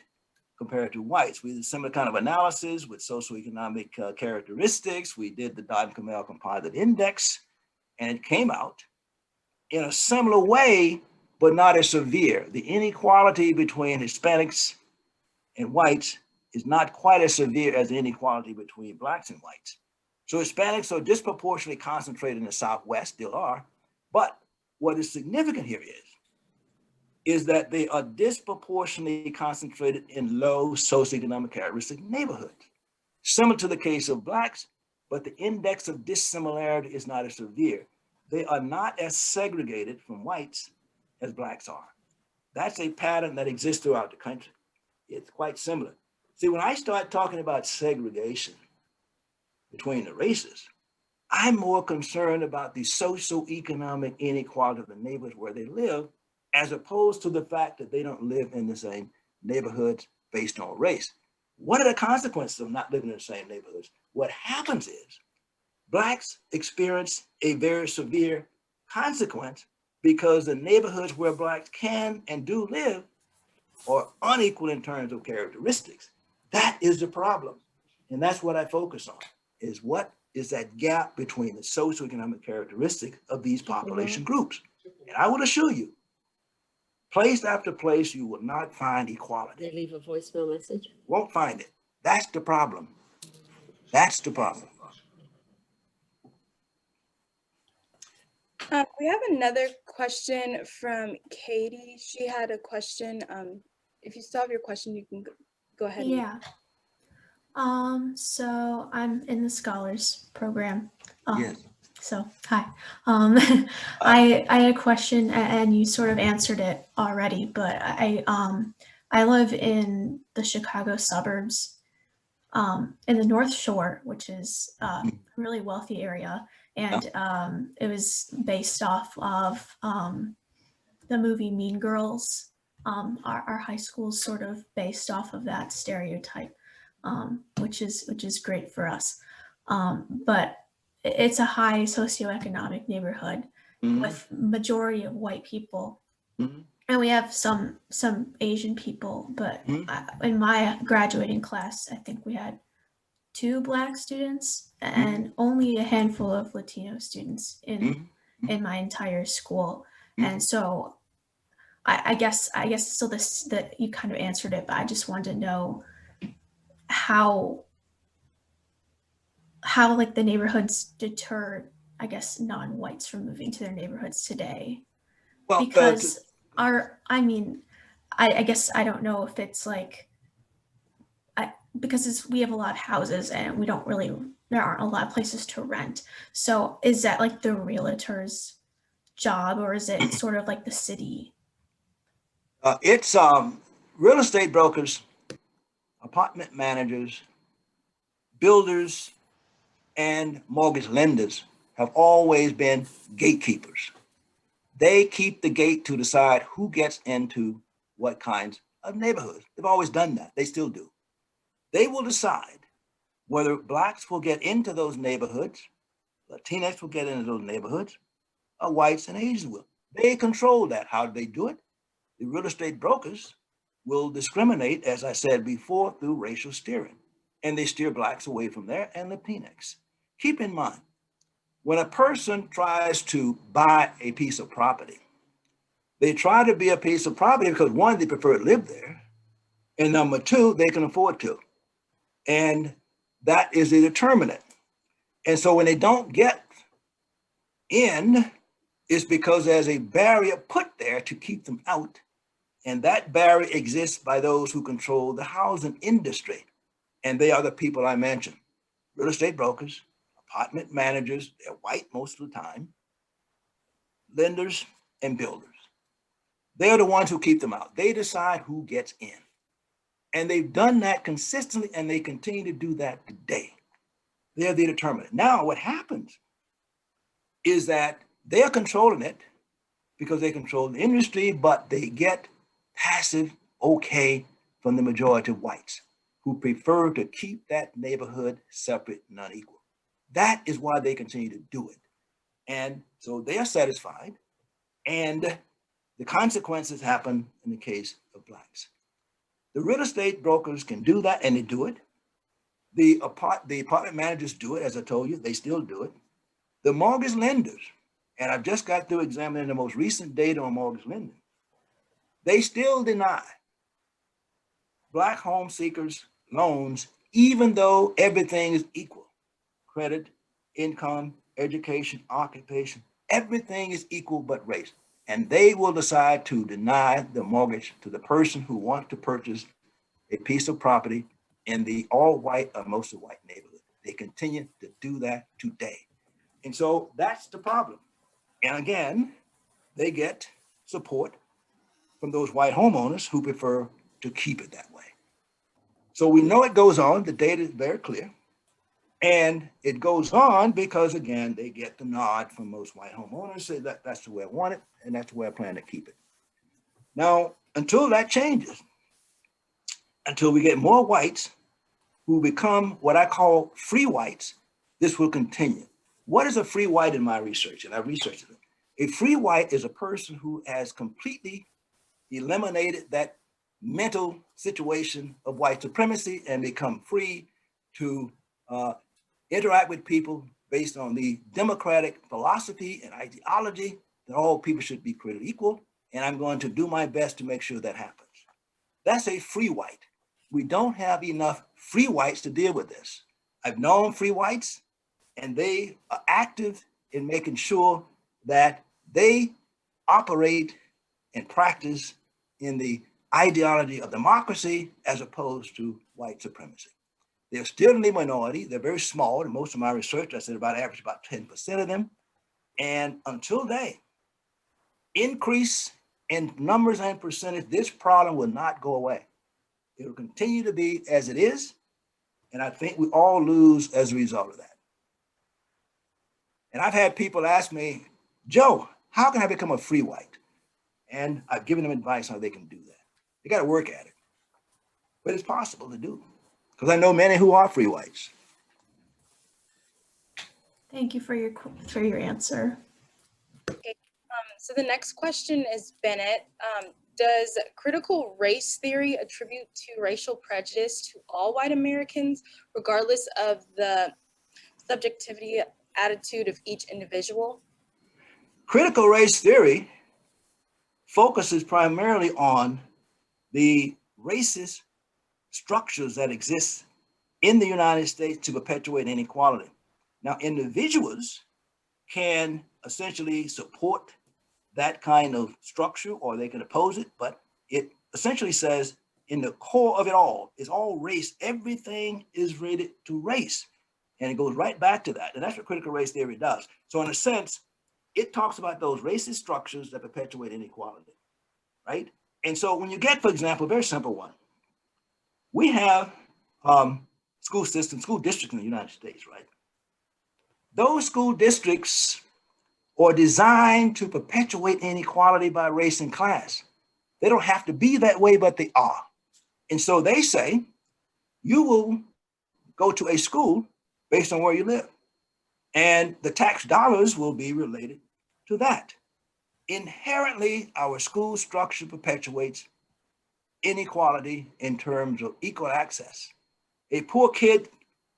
compared to whites. We did a similar kind of analysis with socioeconomic characteristics. We did the Darden-Camel Composite Index, and it came out in a similar way, but not as severe. The inequality between Hispanics and whites is not quite as severe as the inequality between Blacks and whites. So Hispanics are disproportionately concentrated in the Southwest, still are, but what is significant here is that they are disproportionately concentrated in low socioeconomic characteristic neighborhoods. Similar to the case of Blacks, but the index of dissimilarity is not as severe. They are not as segregated from whites as Blacks are. That's a pattern that exists throughout the country. It's quite similar. See, when I start talking about segregation between the races, I'm more concerned about the socioeconomic inequality of the neighborhoods where they live, as opposed to the fact that they don't live in the same neighborhoods based on race. What are the consequences of not living in the same neighborhoods? What happens is Blacks experience a very severe consequence because the neighborhoods where Blacks can and do live are unequal in terms of characteristics. That is the problem. And that's what I focus on, is what is that gap between the socioeconomic characteristics of these population groups. And I will assure you, place after place, you will not find equality. They leave a voicemail message. Won't find it. That's the problem. That's the problem. We have another question from Katie. She had a question. If you still have your question, you can go ahead. Yeah. So I'm in the scholars program. Yes. So hi. I had a question and you sort of answered it already, but I live in the Chicago suburbs, in the North Shore, which is a really wealthy area. And it was based off of the movie Mean Girls. Our high school is sort of based off of that stereotype, which is great for us. But it's a high socioeconomic neighborhood with majority of white people. And we have some Asian people, but in my graduating class, I think we had 2 Black students and only a handful of Latino students in my entire school. And so I guess so that you kind of answered it, but I just wanted to know how like the neighborhoods deter, I guess, non-whites from moving to their neighborhoods today. Well, because I guess I don't know if it's like, because we have a lot of houses and there aren't a lot of places to rent. So is that like the realtor's job, or is it sort of like the city? It's real estate brokers, apartment managers, builders, and mortgage lenders have always been gatekeepers. They keep the gate to decide who gets into what kinds of neighborhoods. They've always done that. They still do. They will decide whether Blacks will get into those neighborhoods, Latinx will get into those neighborhoods, or whites and Asians will. They control that. How do they do it? The real estate brokers will discriminate, as I said before, through racial steering. And they steer Blacks away from there and Latinx. Keep in mind, when a person tries to buy a piece of property, they try to be a piece of property because one, they prefer to live there, and number two, they can afford to. And that is the determinant. And so when they don't get in, it's because there's a barrier put there to keep them out. And that barrier exists by those who control the housing industry. And they are the people I mentioned: real estate brokers, apartment managers, they're white most of the time, lenders, and builders. They're the ones who keep them out. They decide who gets in. And they've done that consistently, and they continue to do that today. They're the determinant. Now, what happens is that they're controlling it because they control the industry, but they get passive okay from the majority of whites who prefer to keep that neighborhood separate and unequal. That is why they continue to do it. And so they are satisfied, and the consequences happen in the case of Blacks. The real estate brokers can do that, and they do it. The apartment managers do it, as I told you, they still do it. The mortgage lenders, and I've just got through examining the most recent data on mortgage lending, they still deny Black home seekers loans, even though everything is equal. Credit, income, education, occupation, everything is equal but race. And they will decide to deny the mortgage to the person who wants to purchase a piece of property in the all-white or mostly white neighborhood. They continue to do that today. And so that's the problem. And again, they get support from those white homeowners who prefer to keep it that way. So we know it goes on. The data is very clear. And it goes on because, again, they get the nod from most white homeowners, say that that's the way I want it, and that's the way I plan to keep it. Now, until that changes, until we get more whites who become what I call free whites, this will continue. What is a free white in my research? And I've researched it. A free white is a person who has completely eliminated that mental situation of white supremacy and become free to interact with people based on the democratic philosophy and ideology that all people should be created equal, and I'm going to do my best to make sure that happens. That's a free white. We don't have enough free whites to deal with this. I've known free whites, and they are active in making sure that they operate and practice in the ideology of democracy as opposed to white supremacy. They're still in the minority. They're very small. In most of my research, I said average about 10% of them. And until they increase in numbers and percentage, this problem will not go away. It will continue to be as it is. And I think we all lose as a result of that. And I've had people ask me, Joe, how can I become a free white? And I've given them advice how they can do that. They got to work at it. But it's possible to do, because I know many who are free whites. Thank you for your answer. Okay. So the next question is Bennett. Does critical race theory attribute to racial prejudice to all white Americans, regardless of the subjectivity attitude of each individual? Critical race theory focuses primarily on the racist structures that exist in the United States to perpetuate inequality. Now, individuals can essentially support that kind of structure or they can oppose it, but it essentially says in the core of it all is all race. Everything is related to race. And it goes right back to that. And that's what critical race theory does. So in a sense, it talks about those racist structures that perpetuate inequality, right? And so when you get, for example, a very simple one, we have school systems, school districts in the United States, right? Those school districts are designed to perpetuate inequality by race and class. They don't have to be that way, but they are. And so they say, you will go to a school based on where you live. And the tax dollars will be related to that. Inherently, our school structure perpetuates inequality in terms of equal access. A poor kid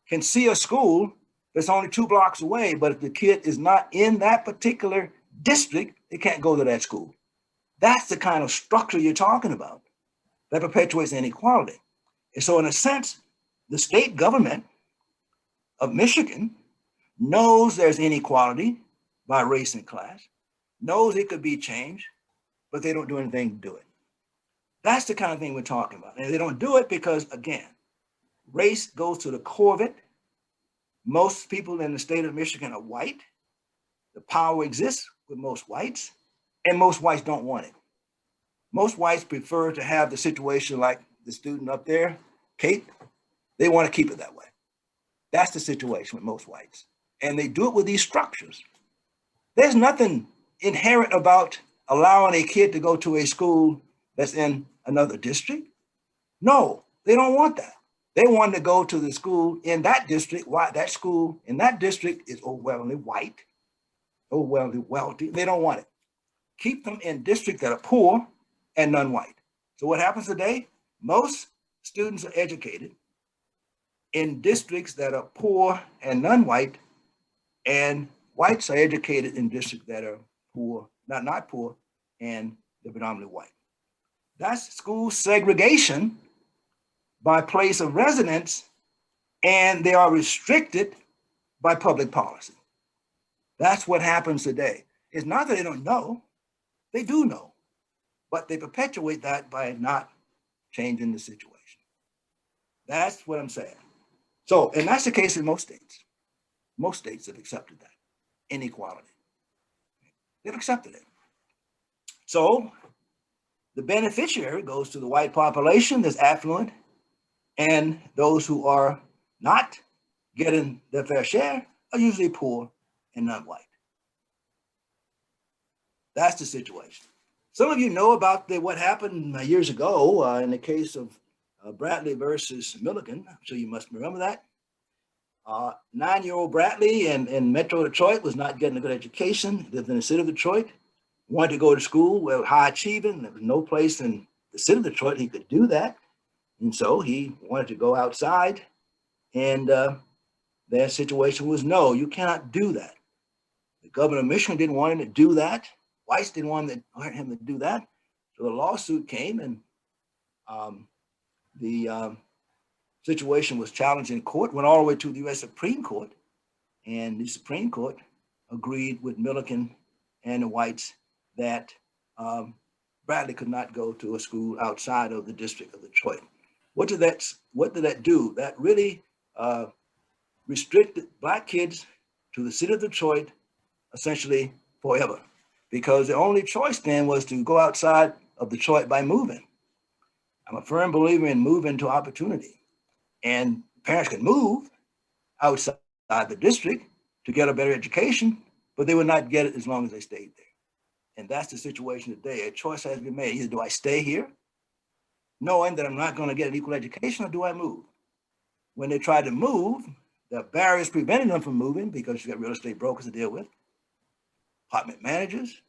can see a school that's only 2 blocks away, but if the kid is not in that particular district, they can't go to that school. That's the kind of structure you're talking about that perpetuates inequality. And so in a sense, the state government of Michigan knows there's inequality by race and class, knows it could be changed, but they don't do anything to do it. That's the kind of thing we're talking about. And they don't do it because, again, race goes to the core of it. Most people in the state of Michigan are white. The power exists with most whites, and most whites don't want it. Most whites prefer to have the situation like the student up there, Kate. They want to keep it that way. That's the situation with most whites. And they do it with these structures. There's nothing inherent about allowing a kid to go to a school that's in another district. No, they don't want that. They want to go to the school in that district. Why? That school in that district is overwhelmingly white, overwhelmingly wealthy. They don't want it. Keep them in districts that are poor and non-white. So what happens today? Most students are educated in districts that are poor and non-white, and whites are educated in districts that are poor, not poor, and they're predominantly white. That's school segregation by place of residence, and they are restricted by public policy. That's what happens today. It's not that they don't know, they do know, but they perpetuate that by not changing the situation. That's what I'm saying. So, and that's the case in most states. Most states have accepted that inequality. They've accepted it. So the beneficiary goes to the white population that's affluent, and those who are not getting their fair share are usually poor and non-white. That's the situation. Some of you know about what happened years ago in the case of Bradley versus Milligan. I'm sure you must remember that. 9-year-old Bradley in Metro Detroit was not getting a good education. He lived in the city of Detroit, wanted to go to school, well, high achieving. There was no place in the city of Detroit he could do that. And so he wanted to go outside, and their situation was, no, you cannot do that. The governor of Michigan didn't want him to do that. Whites didn't want him to do that. So the lawsuit came, and the situation was challenged in court, went all the way to the US Supreme Court, and the Supreme Court agreed with Milligan and the whites that Bradley could not go to a school outside of the district of Detroit. What did that do? That really restricted Black kids to the city of Detroit essentially forever, because the only choice then was to go outside of Detroit by moving. I'm a firm believer in moving to opportunity, and parents can move outside the district to get a better education, but they would not get it as long as they stayed there. And that's the situation today. A choice has been made. Either do I stay here, knowing that I'm not going to get an equal education, or do I move? When they try to move, the barriers preventing them from moving, because you got real estate brokers to deal with, apartment managers,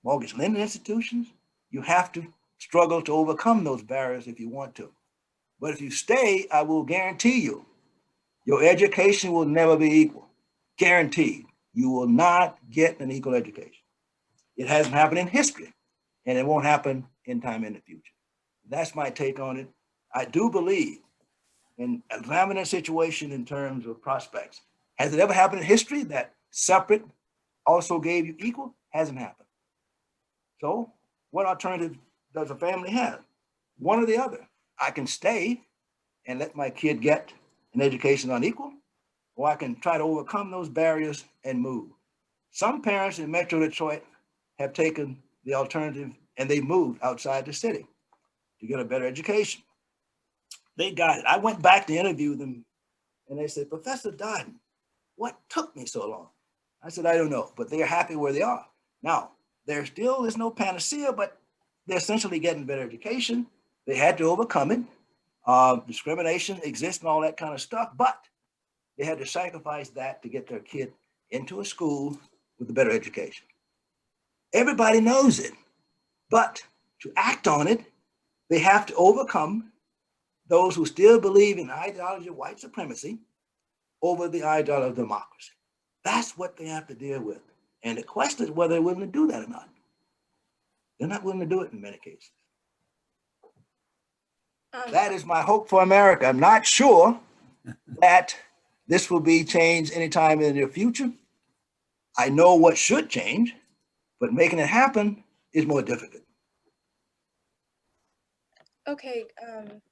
mortgage lending institutions. You have to struggle to overcome those barriers if you want to. But if you stay, I will guarantee you, your education will never be equal. Guaranteed. You will not get an equal education. It hasn't happened in history, and it won't happen in time in the future. That's my take on it. I do believe in examining a situation in terms of prospects. Has it ever happened in history that separate also gave you equal? Hasn't happened. So what alternative does a family have? one or the other. I can stay and let my kid get an education unequal, or I can try to overcome those barriers and move. Some parents in Metro Detroit have taken the alternative and they moved outside the city to get a better education. They got it. I went back to interview them and they said, Professor Darden, what took me so long? I said, I don't know, but they're happy where they are. Now, there still is no panacea, but they're essentially getting better education. They had to overcome it. Discrimination exists and all that kind of stuff, but they had to sacrifice that to get their kid into a school with a better education. Everybody knows it, but to act on it, they have to overcome those who still believe in the ideology of white supremacy over the ideology of democracy. That's what they have to deal with. And the question is whether they're willing to do that or not. They're not willing to do it in many cases. That is my hope for America. I'm not sure that this will be changed anytime in the near future. I know what should change, but making it happen is more difficult. Okay,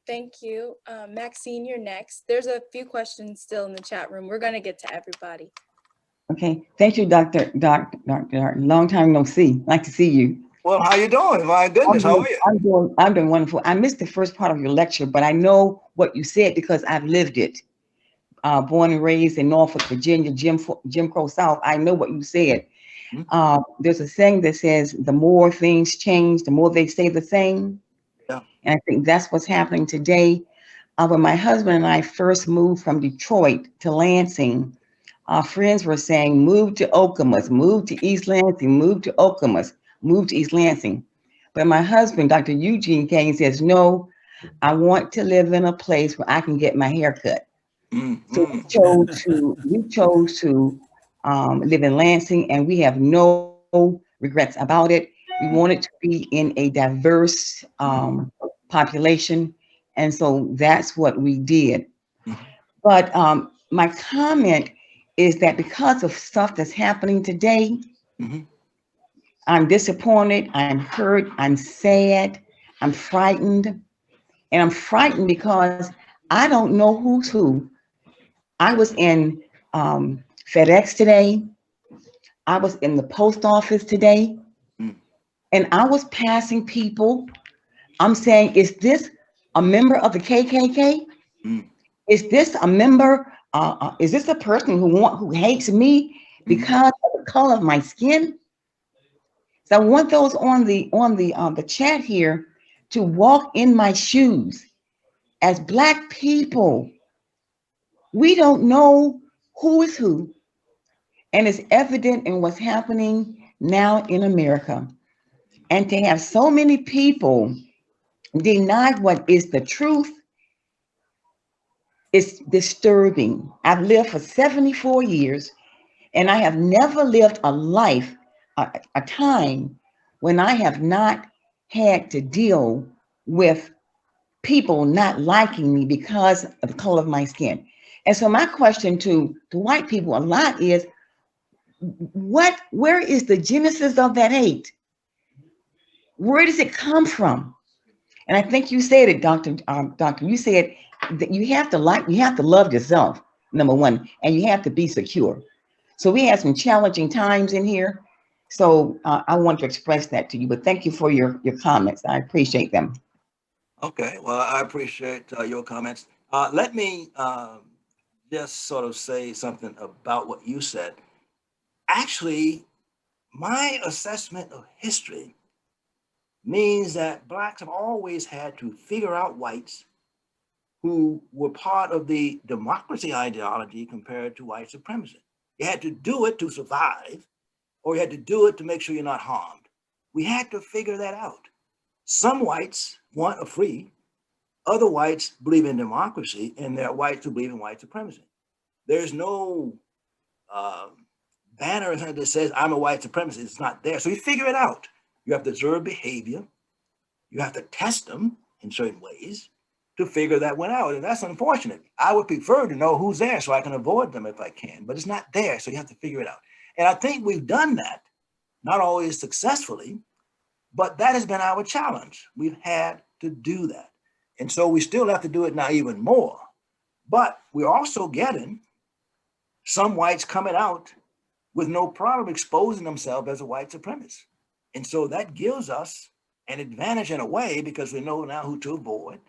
thank you. Maxine, you're next. There's a few questions still in the chat room. We're gonna get to everybody. Okay, thank you, Dr. Long time no see. Like to see you. Well, how you doing? My goodness, how are you? I'm doing wonderful. I missed the first part of your lecture, but I know what you said because I've lived it. Born and raised in Norfolk, Virginia, Jim Crow South. I know what you said. There's a saying that says, the more things change, the more they stay the same. Yeah. And I think that's what's happening today. When my husband and I first moved from Detroit to Lansing, our friends were saying, move to Okemos, move to East Lansing, move to Okemos, move to East Lansing. But my husband, Dr. Eugene Kane, says, no, I want to live in a place where I can get my hair cut. So we chose to live in Lansing, and we have no regrets about it. We wanted to be in a diverse population, and so that's what we did. But my comment is that because of stuff that's happening today, I'm disappointed, I'm hurt, I'm sad, I'm frightened, and I'm frightened because I don't know who's who. I was in FedEx today. I was in the post office today, and I was passing people. I'm saying, is this a member of the KKK? Is this a member? Is this a person who hates me because of the color of my skin? So I want those on the chat here to walk in my shoes. As Black people, we don't know who is who, and it's evident in what's happening now in America. And to have so many people deny what is the truth is disturbing. I've lived for 74 years, and I have never lived a life, a time when I have not had to deal with people not liking me because of the color of my skin. And so my question to white people a lot is, where is the genesis of that hate? Where does it come from? And I think you said it, Doctor. You said that you have to love yourself, number one, and you have to be secure. So we had some challenging times in here. So I want to express that to you, but thank you for your comments. I appreciate them. Okay, well, I appreciate your comments. Let me just sort of say something about what you said. Actually, my assessment of history means that Blacks have always had to figure out whites who were part of the democracy ideology compared to white supremacy. You had to do it to survive, or you had to do it to make sure you're not harmed. We had to figure that out. Some whites want a free, other whites believe in democracy, and there are whites who believe in white supremacy. There's no banner that says I'm a white supremacist. It's not there. So you figure it out. You have to observe behavior. You have to test them in certain ways to figure that one out. And that's unfortunate. I would prefer to know who's there so I can avoid them if I can, but it's not there. So you have to figure it out. And I think we've done that, not always successfully, but that has been our challenge. We've had to do that. And so we still have to do it now even more. But we're also getting some whites coming out with no problem exposing themselves as a white supremacist. And so that gives us an advantage in a way, because we know now who to avoid,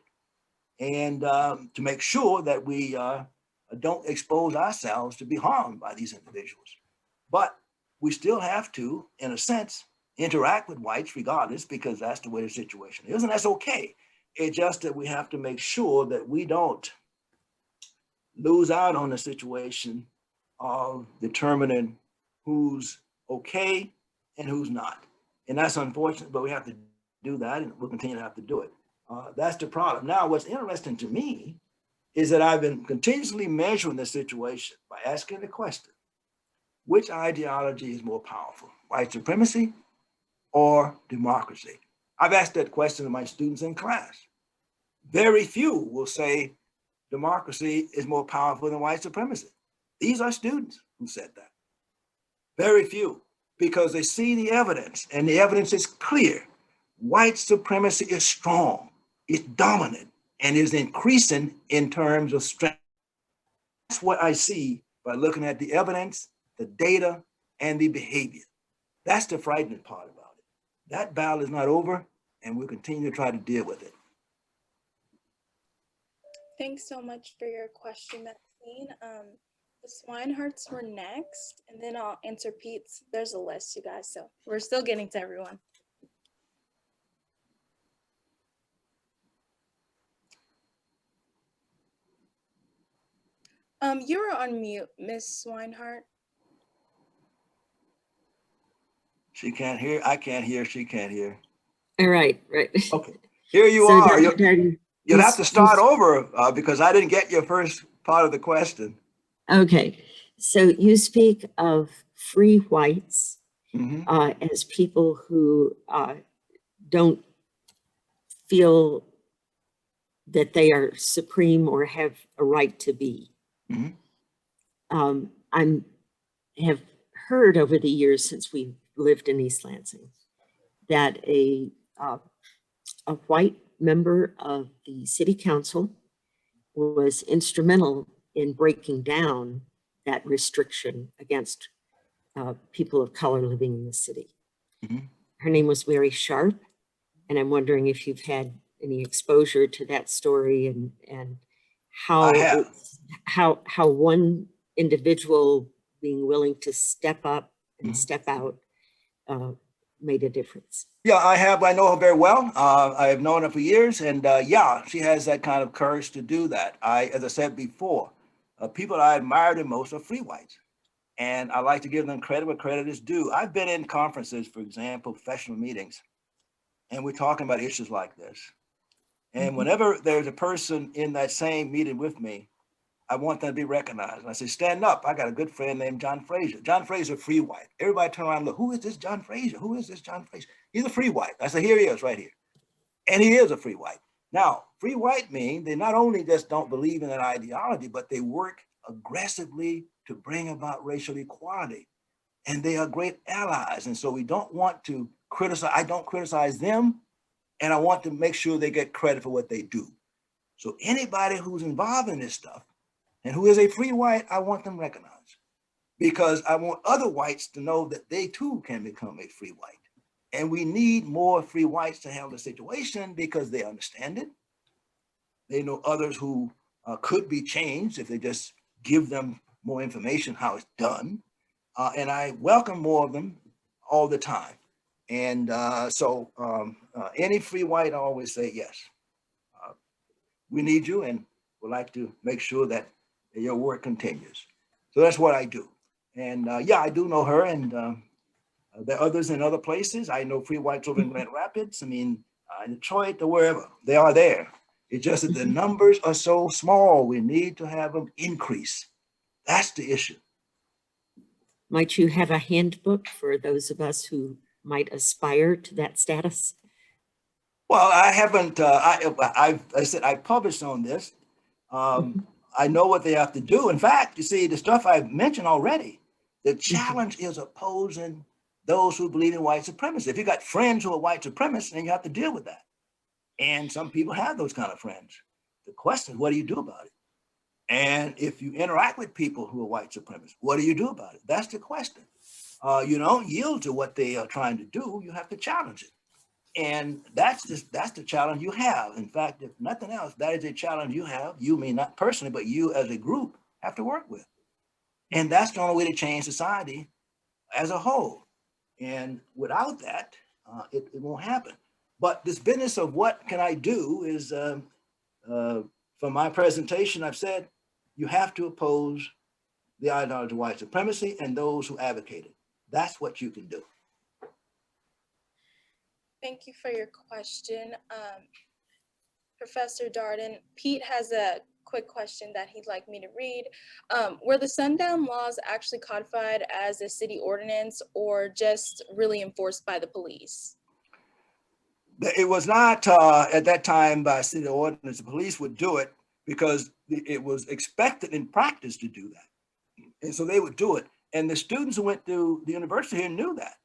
and to make sure that we don't expose ourselves to be harmed by these individuals. But we still have to, in a sense, interact with whites regardless, because that's the way the situation is, and that's okay. It's just that we have to make sure that we don't lose out on the situation of determining who's okay and who's not. And that's unfortunate, but we have to do that, and we'll continue to have to do it. That's the problem. Now, what's interesting to me is that I've been continuously measuring the situation by asking the question, which ideology is more powerful, white supremacy or democracy? I've asked that question to my students in class. Very few will say democracy is more powerful than white supremacy. These are students who said that. Very few, because they see the evidence, and the evidence is clear. White supremacy is strong, it's dominant, and is increasing in terms of strength. That's what I see by looking at the evidence, the data, and the behavior. That's the frightening part about it. That battle is not over, and we'll continue to try to deal with it. Thanks so much for your question, Maxine. The Swineharts were next, and then I'll answer Pete's. There's a list, you guys, so we're still getting to everyone. You were on mute, Miss Swinehart. She can't hear, I can't hear, she can't hear. All right. Okay, here you So are. Dr. Darden, You'll have to start over because I didn't get your first part of the question. Okay, so you speak of free whites as people who don't feel that they are supreme or have a right to be. I have heard over the years since we lived in East Lansing that a white member of the city council was instrumental in breaking down that restriction against people of color living in the city. Her name was Mary Sharp, and I'm wondering if you've had any exposure to that story and how one individual being willing to step up and step out made a difference. Yeah, I have. I know her very well. I have known her for years, and yeah, she has that kind of courage to do that. As I said before, people I admire the most are free whites, and I like to give them credit where credit is due. I've been in conferences, for example, professional meetings, and we're talking about issues like this. And whenever there's a person in that same meeting with me, I want them to be recognized. And I say, stand up. I got a good friend named John Fraser. John Fraser, free white. Everybody turn around and look, who is this John Fraser? Who is this John Fraser? He's a free white. I say, here he is right here. And he is a free white. Now, free white mean they not only just don't believe in an ideology, but they work aggressively to bring about racial equality. And they are great allies. And so we don't want to criticize, I don't criticize them. And I want to make sure they get credit for what they do. So anybody who's involved in this stuff and who is a free white, I want them recognized, because I want other whites to know that they too can become a free white. And we need more free whites to handle the situation because they understand it. They know others who could be changed if they just give them more information how it's done. And I welcome more of them all the time. And so any free white, I always say yes. We need you and would like to make sure that your work continues. So that's what I do. And yeah, I do know her, and there are others in other places. I know free whites over in Grand Rapids. I mean, in Detroit or wherever, they are there. It's just that the numbers are so small. We need to have them increase. That's the issue. Might you have a handbook for those of us who might aspire to that status? Well, I haven't, I said, I published on this. I know what they have to do. In fact, you see, the stuff I've mentioned already, the challenge is opposing those who believe in white supremacy. If you got friends who are white supremacists, then you have to deal with that. And some people have those kind of friends. The question is, what do you do about it? And if you interact with people who are white supremacists, what do you do about it? That's the question. You don't yield to what they are trying to do. You have to challenge it. And that's the challenge you have. In fact, if nothing else, that is a challenge you have. You may not personally, but you as a group have to work with. And that's the only way to change society as a whole. And without that, it won't happen. But this business of what can I do is, from my presentation, I've said, you have to oppose the ideology of white supremacy and those who advocate it. That's what you can do. Thank you for your question. Professor Darden, Pete has a quick question that he'd like me to read. Were the Sundown laws actually codified as a city ordinance or just really enforced by the police? It was not at that time by city ordinance. The police would do it because it was expected in practice to do that. And so they would do it. And the students who went to the university here knew that.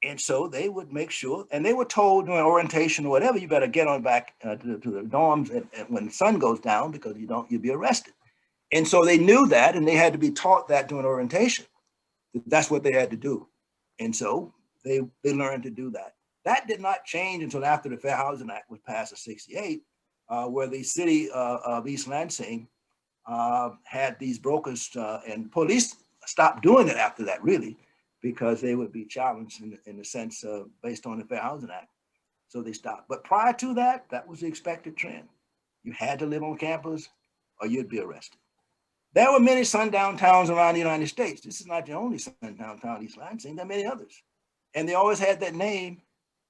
And so they would make sure, and they were told during orientation or whatever, you better get on back to the dorms when the sun goes down because you'll be arrested. And so they knew that, and they had to be taught that during orientation. That's what they had to do. And so they learned to do that. That did not change until after the Fair Housing Act was passed in '68, where the city of East Lansing had these brokers, and police stopped doing it after that, really, because they would be challenged in the sense of based on the Fair Housing Act. So they stopped. But prior to that, that was the expected trend. You had to live on campus or you'd be arrested. There were many sundown towns around the United States. This is not the only sundown town, East Lansing. There are many others. And they always had that name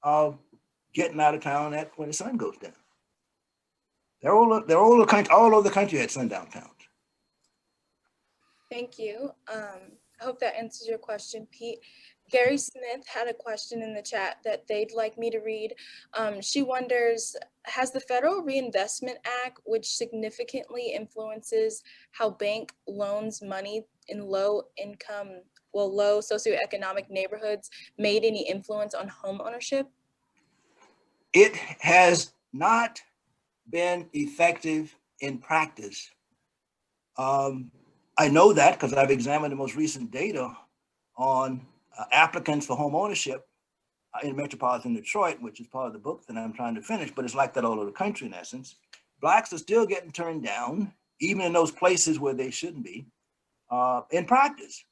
of getting out of town when the sun goes down. They're all over the country had sundown towns. Thank you. I hope that answers your question, Pete. Gary Smith had a question in the chat that they'd like me to read. She wonders, has the Federal Reinvestment Act, which significantly influences how bank loans money in low socioeconomic neighborhoods, made any influence on home ownership? It has not been effective in practice. I know that because I've examined the most recent data on applicants for home ownership in metropolitan Detroit, which is part of the book that I'm trying to finish, but it's like that all over the country in essence. Blacks are still getting turned down, even in those places where they shouldn't be, in practice.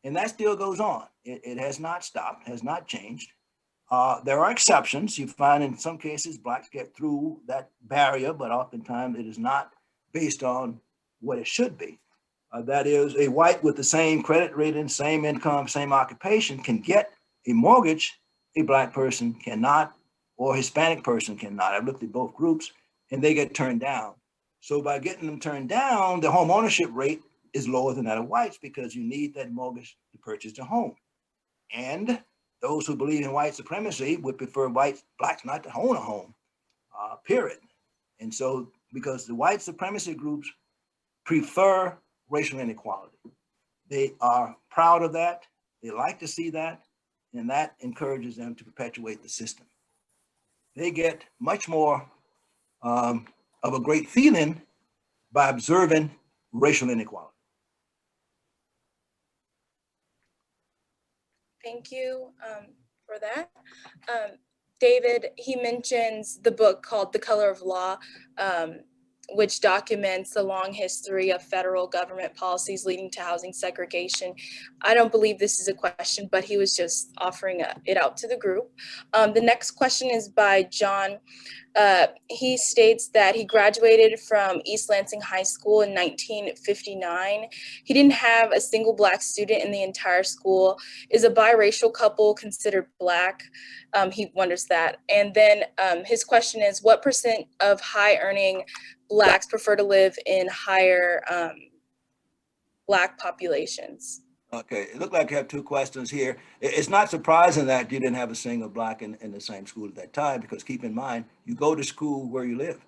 And that still goes on. It has not stopped, has not changed. There are exceptions. You find in some cases Blacks get through that barrier, but oftentimes it is not based on what it should be. That is, a white with the same credit rating, same income, same occupation can get a mortgage. A Black person cannot, or a Hispanic person cannot. I've looked at both groups and they get turned down. So by getting them turned down, the home ownership rate is lower than that of whites because you need that mortgage to purchase a home. And those who believe in white supremacy would prefer Blacks not to own a home, period. And so because the white supremacy groups prefer racial inequality. They are proud of that. They like to see that, and that encourages them to perpetuate the system. They get much more of a great feeling by observing racial inequality. Thank you for that. David, he mentions the book called The Color of Law, which documents the long history of federal government policies leading to housing segregation. I don't believe this is a question, but he was just offering it out to the group. The next question is by John. He states that he graduated from East Lansing High School in 1959. He didn't have a single Black student in the entire school. Is a biracial couple considered Black? He wonders that. And then his question is, what percent of high-earning Blacks prefer to live in higher Black populations? Okay, it looked like you have two questions here. It's not surprising that you didn't have a single Black in the same school at that time, because keep in mind, you go to school where you live.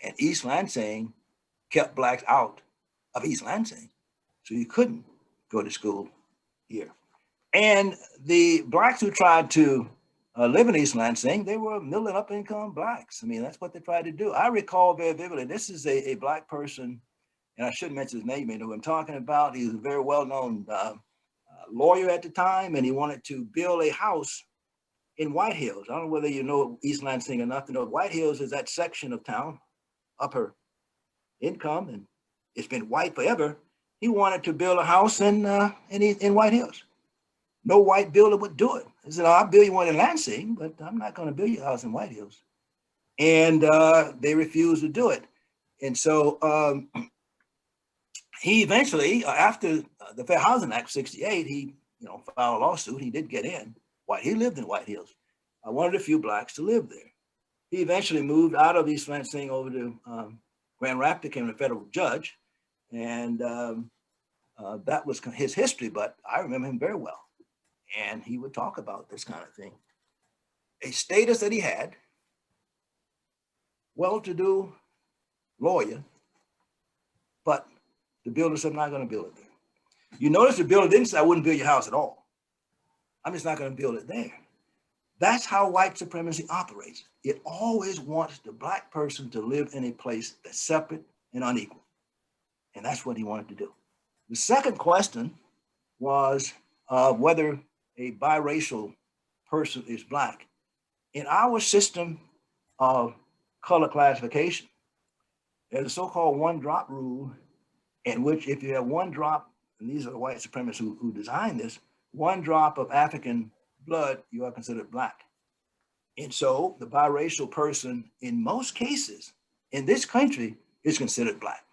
And East Lansing kept Blacks out of East Lansing. So you couldn't go to school here. And the Blacks who tried to live in East Lansing, they were middle and upper income blacks. I mean, that's what they tried to do. I recall very vividly, this is a black person, and I shouldn't mention his name, you know who I'm talking about. He was a very well-known lawyer at the time, and he wanted to build a house in White Hills. I don't know whether you know East Lansing enough to know White Hills is that section of town, upper income, and it's been white forever. He wanted to build a house in White Hills. No white builder would do it. He said, I'll build you one in Lansing, but I'm not going to build you a house in White Hills. And they refused to do it. And so he eventually, after the Fair Housing Act 68, he filed a lawsuit. He did get in. He lived in White Hills. One of the few blacks to live there. He eventually moved out of East Lansing over to Grand Rapids, became a federal judge. And that was his history, but I remember him very well. And he would talk about this kind of thing. A status that he had, well-to-do lawyer, but the builder said, I'm not going to build it there. You notice the builder didn't say, I wouldn't build your house at all. I'm just not going to build it there. That's how white supremacy operates. It always wants the black person to live in a place that's separate and unequal. And that's what he wanted to do. The second question was whether a biracial person is black. In our system of color classification, there's a so-called one-drop rule in which if you have one drop, and these are the white supremacists who designed this, one drop of African blood, you are considered black. And so the biracial person, in most cases, in this country, is considered black.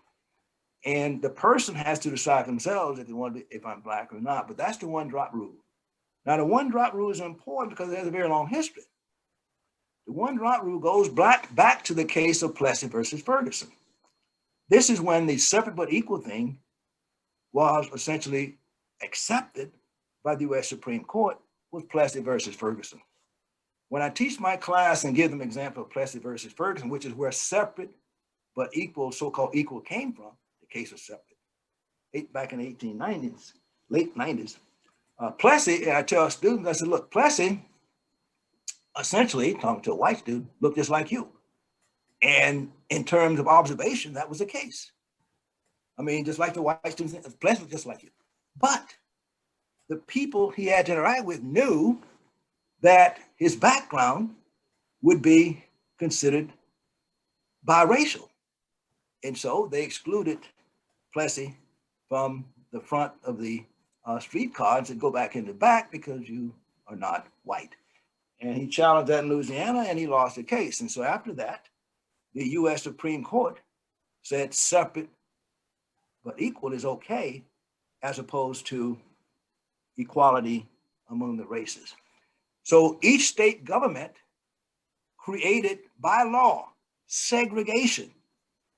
And the person has to decide themselves if they want to, if I'm black or not, but that's the one drop rule. Now, the one drop rule is important because it has a very long history. The one drop rule goes back to the case of Plessy versus Ferguson. This is when the separate but equal thing was essentially accepted by the US Supreme Court with Plessy versus Ferguson. When I teach my class and give them an example of Plessy versus Ferguson, which is where separate but equal, so-called equal came from, the case was separate, back in the 1890s, late 90s. Plessy, and I tell students, I said, look, Plessy, essentially, talking to a white student, looked just like you. And in terms of observation, that was the case. I mean, just like the white students, Plessy was just like you. But the people he had to interact with knew that his background would be considered biracial. And so they excluded Plessy from the front of the streetcar and said, go back in the back because you are not white. And he challenged that in Louisiana and he lost the case. And so after that, the US Supreme Court said separate but equal is okay, as opposed to equality among the races. So each state government created by law segregation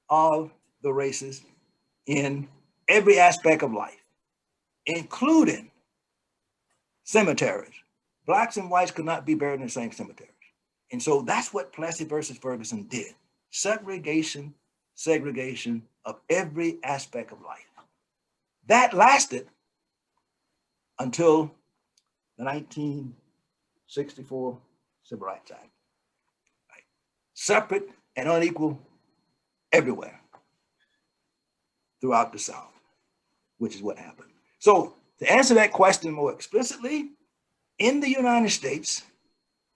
of the races in every aspect of life, including cemeteries. Blacks and whites could not be buried in the same cemeteries. And so that's what Plessy versus Ferguson did. Segregation of every aspect of life. That lasted until the 1964 Civil Rights Act. Right? Separate and unequal everywhere throughout the South, which is what happened. So to answer that question more explicitly, in the United States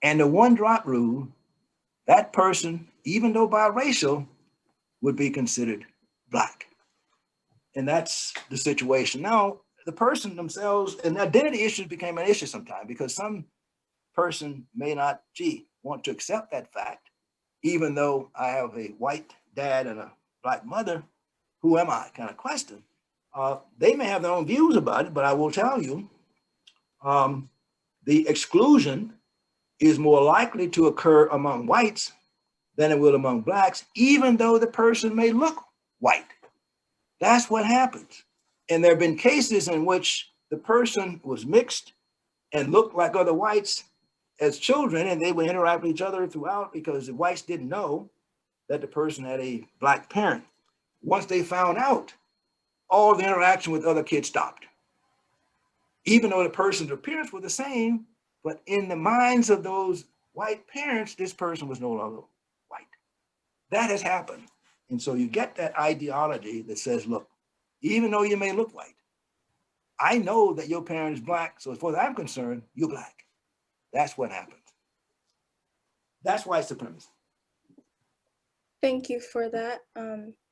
and the one drop rule, that person, even though biracial, would be considered black. And that's the situation. Now, the person themselves, and identity issues became an issue sometimes because some person may not, want to accept that fact, even though I have a white dad and a black mother, who am I kind of question. They may have their own views about it, but I will tell you, the exclusion is more likely to occur among whites than it will among blacks, even though the person may look white. That's what happens. And there have been cases in which the person was mixed and looked like other whites as children, and they would interact with each other throughout because the whites didn't know that the person had a black parent. Once they found out, all the interaction with other kids stopped. Even though the person's appearance was the same, But in the minds of those white parents, this person was no longer white. That has happened. And so you get that ideology that says, look, even though you may look white, I know that your parent is black, so as far as I'm concerned, you're black. That's what happens. That's white supremacy. Thank you for that,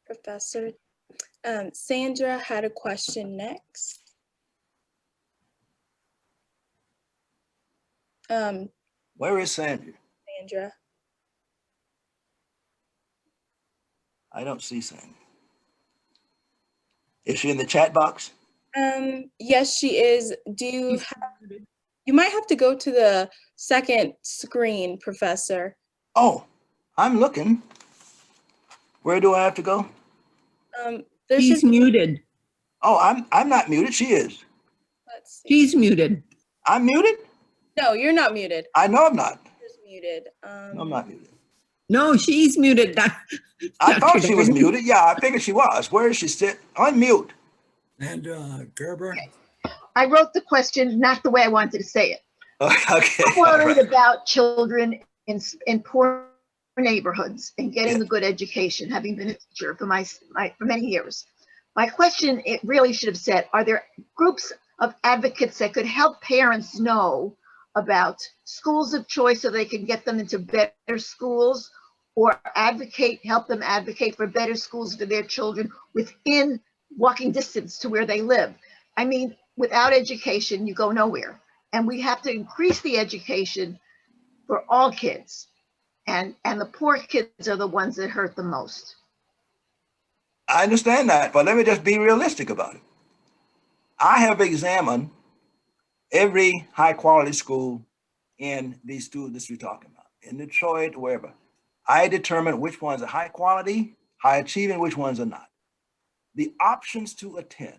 Professor. Sandra had a question next. Where is Sandra? Sandra. I don't see Sandra. Is she in the chat box? Yes, she is. You might have to go to the second screen, Professor. Oh, I'm looking. Where do I have to go? There She's should be, muted. Oh, I'm not muted. She is. let's see. She's muted. I'm muted? No, you're not muted. I know I'm not. She's muted. No, I'm not muted. No, she's muted. I thought Dr. she was Darden. muted. Yeah, I figured she was. Where is she sit? Unmute. And Gerber? I wrote the question not the way I wanted to say it. Okay. I'm all worried right. about children in poor neighborhoods and getting Yeah. a good education, having been a teacher for for many years. My question, it really should have said, are there groups of advocates that could help parents know about schools of choice so they can get them into better schools, or help them advocate for better schools for their children within walking distance to where they live? I mean, without education, you go nowhere. And we have to increase the education for all kids. And the poor kids are the ones that hurt the most. I understand that, but let me just be realistic about it. I have examined every high quality school in these two districts we're talking about, in Detroit, wherever. I determine which ones are high quality, high achieving, which ones are not. The options to attend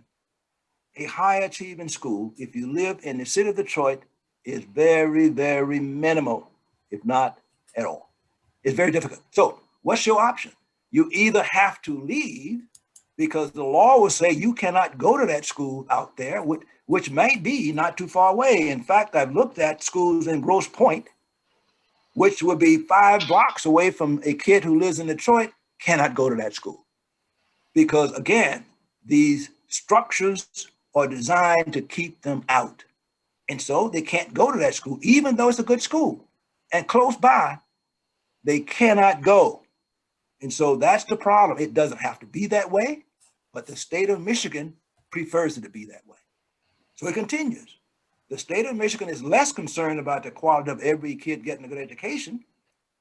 a high achieving school, if you live in the city of Detroit, is very, very minimal, if not at all. It's very difficult. So what's your option? You either have to leave because the law will say you cannot go to that school out there, which may be not too far away. In fact, I've looked at schools in Grosse Pointe, which would be 5 blocks away from a kid who lives in Detroit, cannot go to that school. Because again, these structures are designed to keep them out. And so they can't go to that school, even though it's a good school. And close by, they cannot go. And so that's the problem. It doesn't have to be that way, but the state of Michigan prefers it to be that way. So it continues. The state of Michigan is less concerned about the quality of every kid getting a good education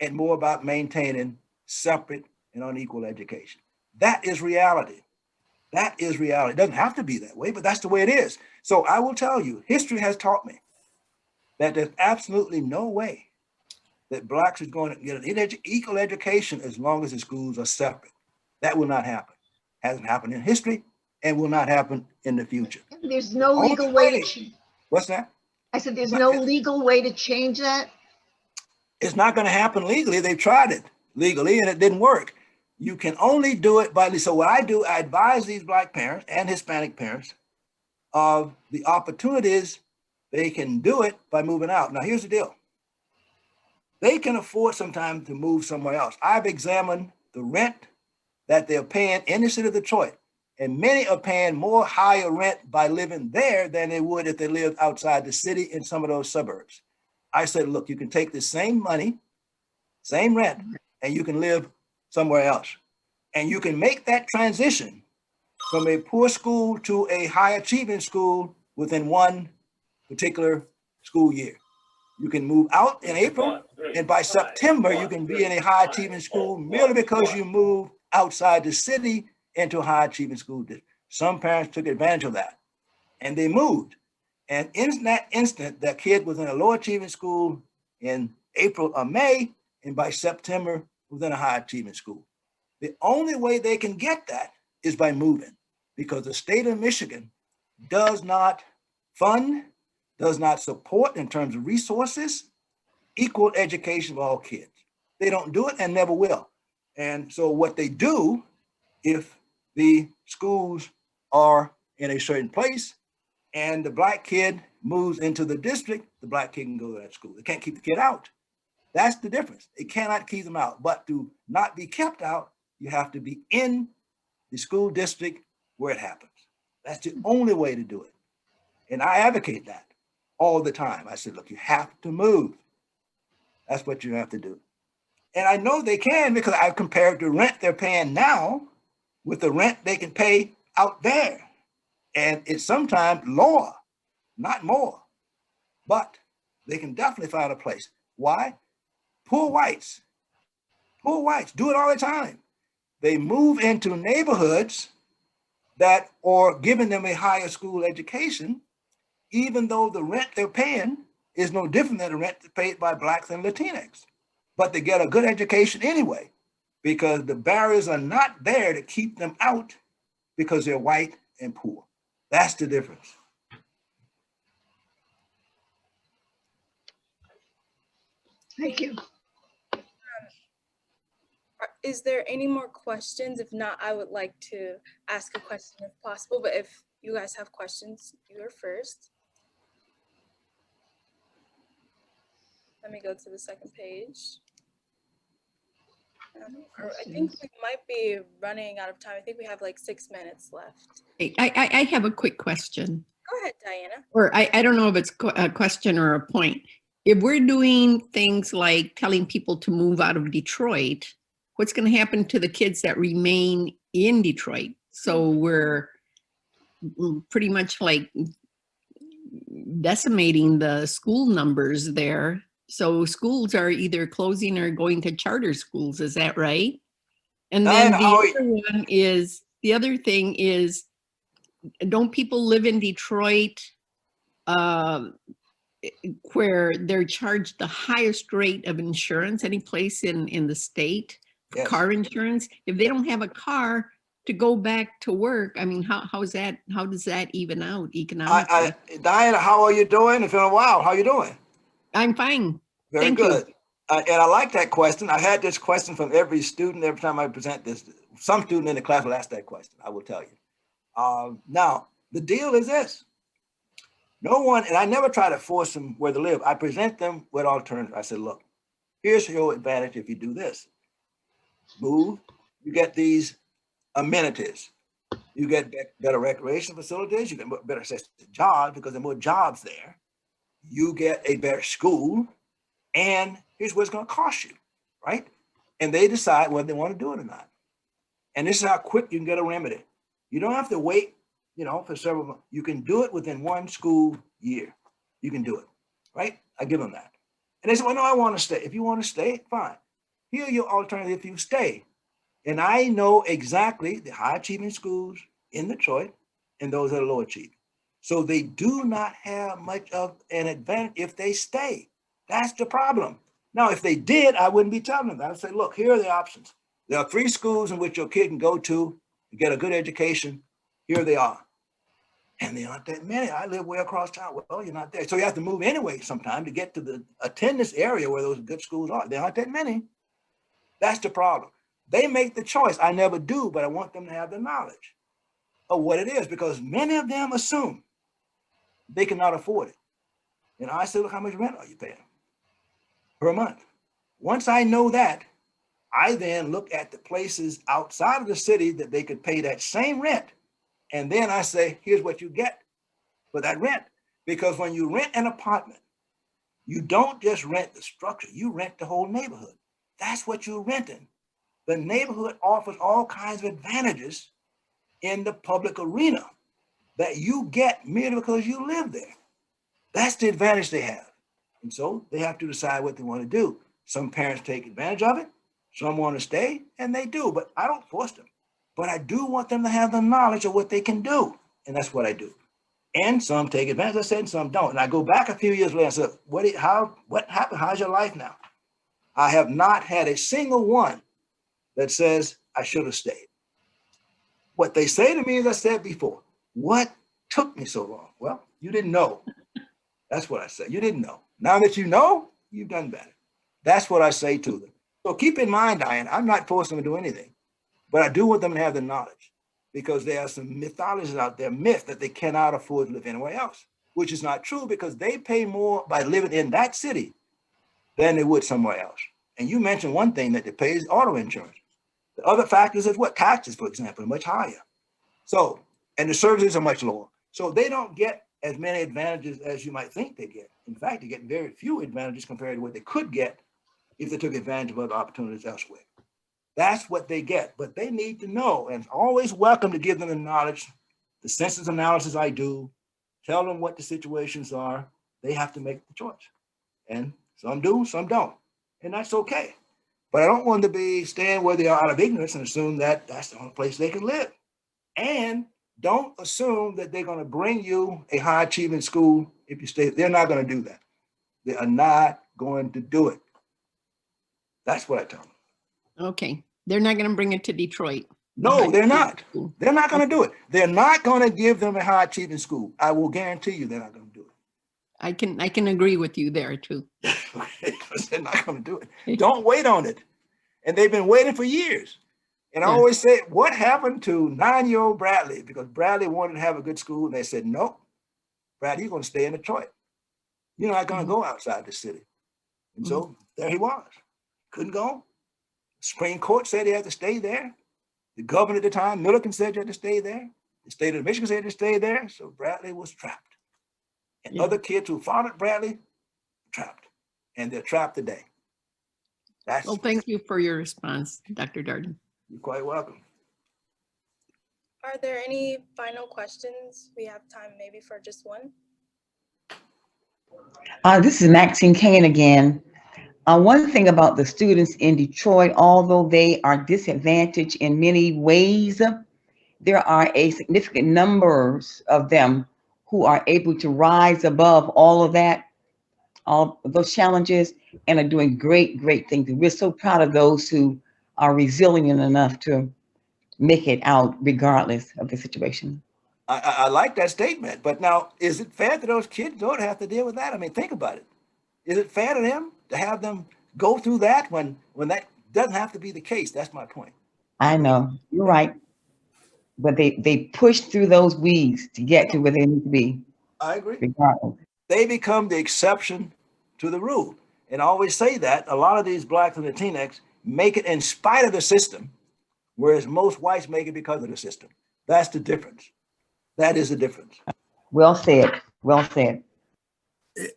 and more about maintaining separate and unequal education. That is reality. That is reality. It doesn't have to be that way, but that's the way it is. So I will tell you, history has taught me that there's absolutely no way that blacks is going to get an equal education as long as the schools are separate. That will not happen. Hasn't happened in history and will not happen in the future. There's no legal way to What's that? I said, there's no legal way to change that? It's not going to happen legally. They've tried it legally and it didn't work. You can only do it by, so what I do, I advise these black parents and Hispanic parents of the opportunities they can do it by moving out. Now, here's the deal. They can afford sometimes to move somewhere else. I've examined the rent that they're paying in the city of Detroit, and many are paying more higher rent by living there than they would if they lived outside the city in some of those suburbs. I said, look, you can take the same money, same rent, and you can live somewhere else. And you can make that transition from a poor school to a high achieving school within one particular school year. You can move out in April, and by September, you can be in a high achieving school merely because you moved outside the city into a high achieving school district. Some parents took advantage of that and they moved. And in that instant, that kid was in a low achieving school in April or May, and by September, was in a high achieving school. The only way they can get that is by moving, because the state of Michigan does not fund, does not support in terms of resources, equal education of all kids. They don't do it and never will. And so what they do, if the schools are in a certain place and the black kid moves into the district, the black kid can go to that school. They can't keep the kid out. That's the difference. It cannot keep them out, but to not be kept out, you have to be in the school district where it happens. That's the only way to do it. And I advocate that all the time. I said, look, you have to move. That's what you have to do. And I know they can because I've compared the rent they're paying now with the rent they can pay out there. And it's sometimes lower, not more, but they can definitely find a place. Why? Poor whites do it all the time. They move into neighborhoods that are giving them a higher school education, even though the rent they're paying is no different than the rent paid by blacks and Latinx. But they get a good education anyway, because the barriers are not there to keep them out because they're white and poor. That's the difference. Thank you. Is there any more questions? If not, I would like to ask a question if possible, but if you guys have questions, you are first. Let me go to the second page. I think we might be running out of time. I think we have like 6 minutes left. I have a quick question. Go ahead, Diana. Or I don't know if it's a question or a point. If we're doing things like telling people to move out of Detroit, what's going to happen to the kids that remain in Detroit? So we're pretty much like decimating the school numbers there. So schools are either closing or going to charter schools. Is that right? And then the other thing is, don't people live in Detroit where they're charged the highest rate of insurance, any place in the state, for Yes. car insurance? If they don't have a car to go back to work, I mean, how does that even out economically? Diana, how are you doing? It's been a while. How are you doing? I'm fine. Very Thank good. And I like that question. I had this question from every student every time I present this. Some student in the class will ask that question, I will tell you. Now, the deal is this. No one, and I never try to force them where to live. I present them with alternatives. I said, look, here's your advantage if you do this. Move, you get these amenities. You get better recreation facilities. You get better access to jobs because there are more jobs there. You get a better school. And here's what it's going to cost you, right? And they decide whether they want to do it or not. And this is how quick you can get a remedy. You don't have to wait, for several months. You can do it within one school year. You can do it, right? I give them that. And they say, well, no, I want to stay. If you want to stay, fine. Here are your alternatives if you stay. And I know exactly the high achieving schools in Detroit and those that are low achieving. So they do not have much of an advantage if they stay. That's the problem. Now, if they did, I wouldn't be telling them that. I'd say, look, here are the options. There are 3 schools in which your kid can go to get a good education. Here they are. And there aren't that many. I live way across town. Well, you're not there. So you have to move anyway sometime to get to the attendance area where those good schools are. There aren't that many. That's the problem. They make the choice. I never do, but I want them to have the knowledge of what it is, because many of them assume they cannot afford it. And I say, look, how much rent are you paying per month? Once I know that, I then look at the places outside of the city that they could pay that same rent. And then I say, here's what you get for that rent. Because when you rent an apartment, you don't just rent the structure, you rent the whole neighborhood. That's what you're renting. The neighborhood offers all kinds of advantages in the public arena that you get merely because you live there. That's the advantage they have. And so they have to decide what they want to do. Some parents take advantage of it. Some want to stay, and they do, but I don't force them. But I do want them to have the knowledge of what they can do. And that's what I do. And some take advantage, I said, and some don't. And I go back a few years later and say, what happened? How's your life now? I have not had a single one that says I should have stayed. What they say to me, as I said before, what took me so long? Well, you didn't know. That's what I say. You didn't know. Now that you know, you've done better. That's what I say to them. So keep in mind, Diane, I'm not forcing them to do anything, but I do want them to have the knowledge, because there are some mythologies out there, myth that they cannot afford to live anywhere else. which is not true because they pay more by living in that city than they would somewhere else. And you mentioned one thing that they pay is auto insurance. The other factors is what? Taxes, for example, are much higher. So, and the services are much lower. So they don't get as many advantages as you might think they get. In fact, they get very few advantages compared to what they could get if they took advantage of other opportunities elsewhere. That's what they get, but they need to know, and it's always welcome to give them the knowledge, the census analysis I do, tell them what the situations are. They have to make the choice. And some do, some don't. And that's okay. But I don't want them to be staying where they are out of ignorance and assume that that's the only place they can live. And don't assume that they're going to bring you a high achieving school if you stay. They're not going to do that. They are not going to do it. That's what I tell them. Okay. They're not going to bring it to Detroit. No, they're not. They're not going to do it. They're not going to give them a high achieving school. I will guarantee you they're not going to do it. I can agree with you there too. Because they're not going to do it. Don't wait on it. And they've been waiting for years. And I Yeah. always say, what happened to 9-year-old Bradley? Because Bradley wanted to have a good school. And they said, nope, Bradley, you're going to stay in Detroit. You're not going to go outside the city. And so there he was. Couldn't go. Supreme Court said he had to stay there. The governor at the time, Milliken, said you had to stay there. The state of Michigan said you had to stay there. So Bradley was trapped. And other kids who followed Bradley, trapped. And they're trapped today. That's Well, thank you for your response, Dr. Darden. You're quite welcome. Are there any final questions? We have time maybe for just one. This is Maxine Kane again. One thing about the students in Detroit, although they are disadvantaged in many ways, there are a significant numbers of them who are able to rise above all of that, all of those challenges, and are doing great, great things. And we're so proud of those who are resilient enough to make it out regardless of the situation. I like that statement, but now, is it fair that those kids don't have to deal with that? I mean, think about it. Is it fair to them to have them go through that when that doesn't have to be the case? That's my point. I know, you're right. But they push through those weeds to get to where they need to be. I agree. Regardless. They become the exception to the rule. And I always say that a lot of these Blacks and Latinx make it in spite of the system, whereas most whites make it because of the system. That's the difference. That is the difference. Well said. Well said.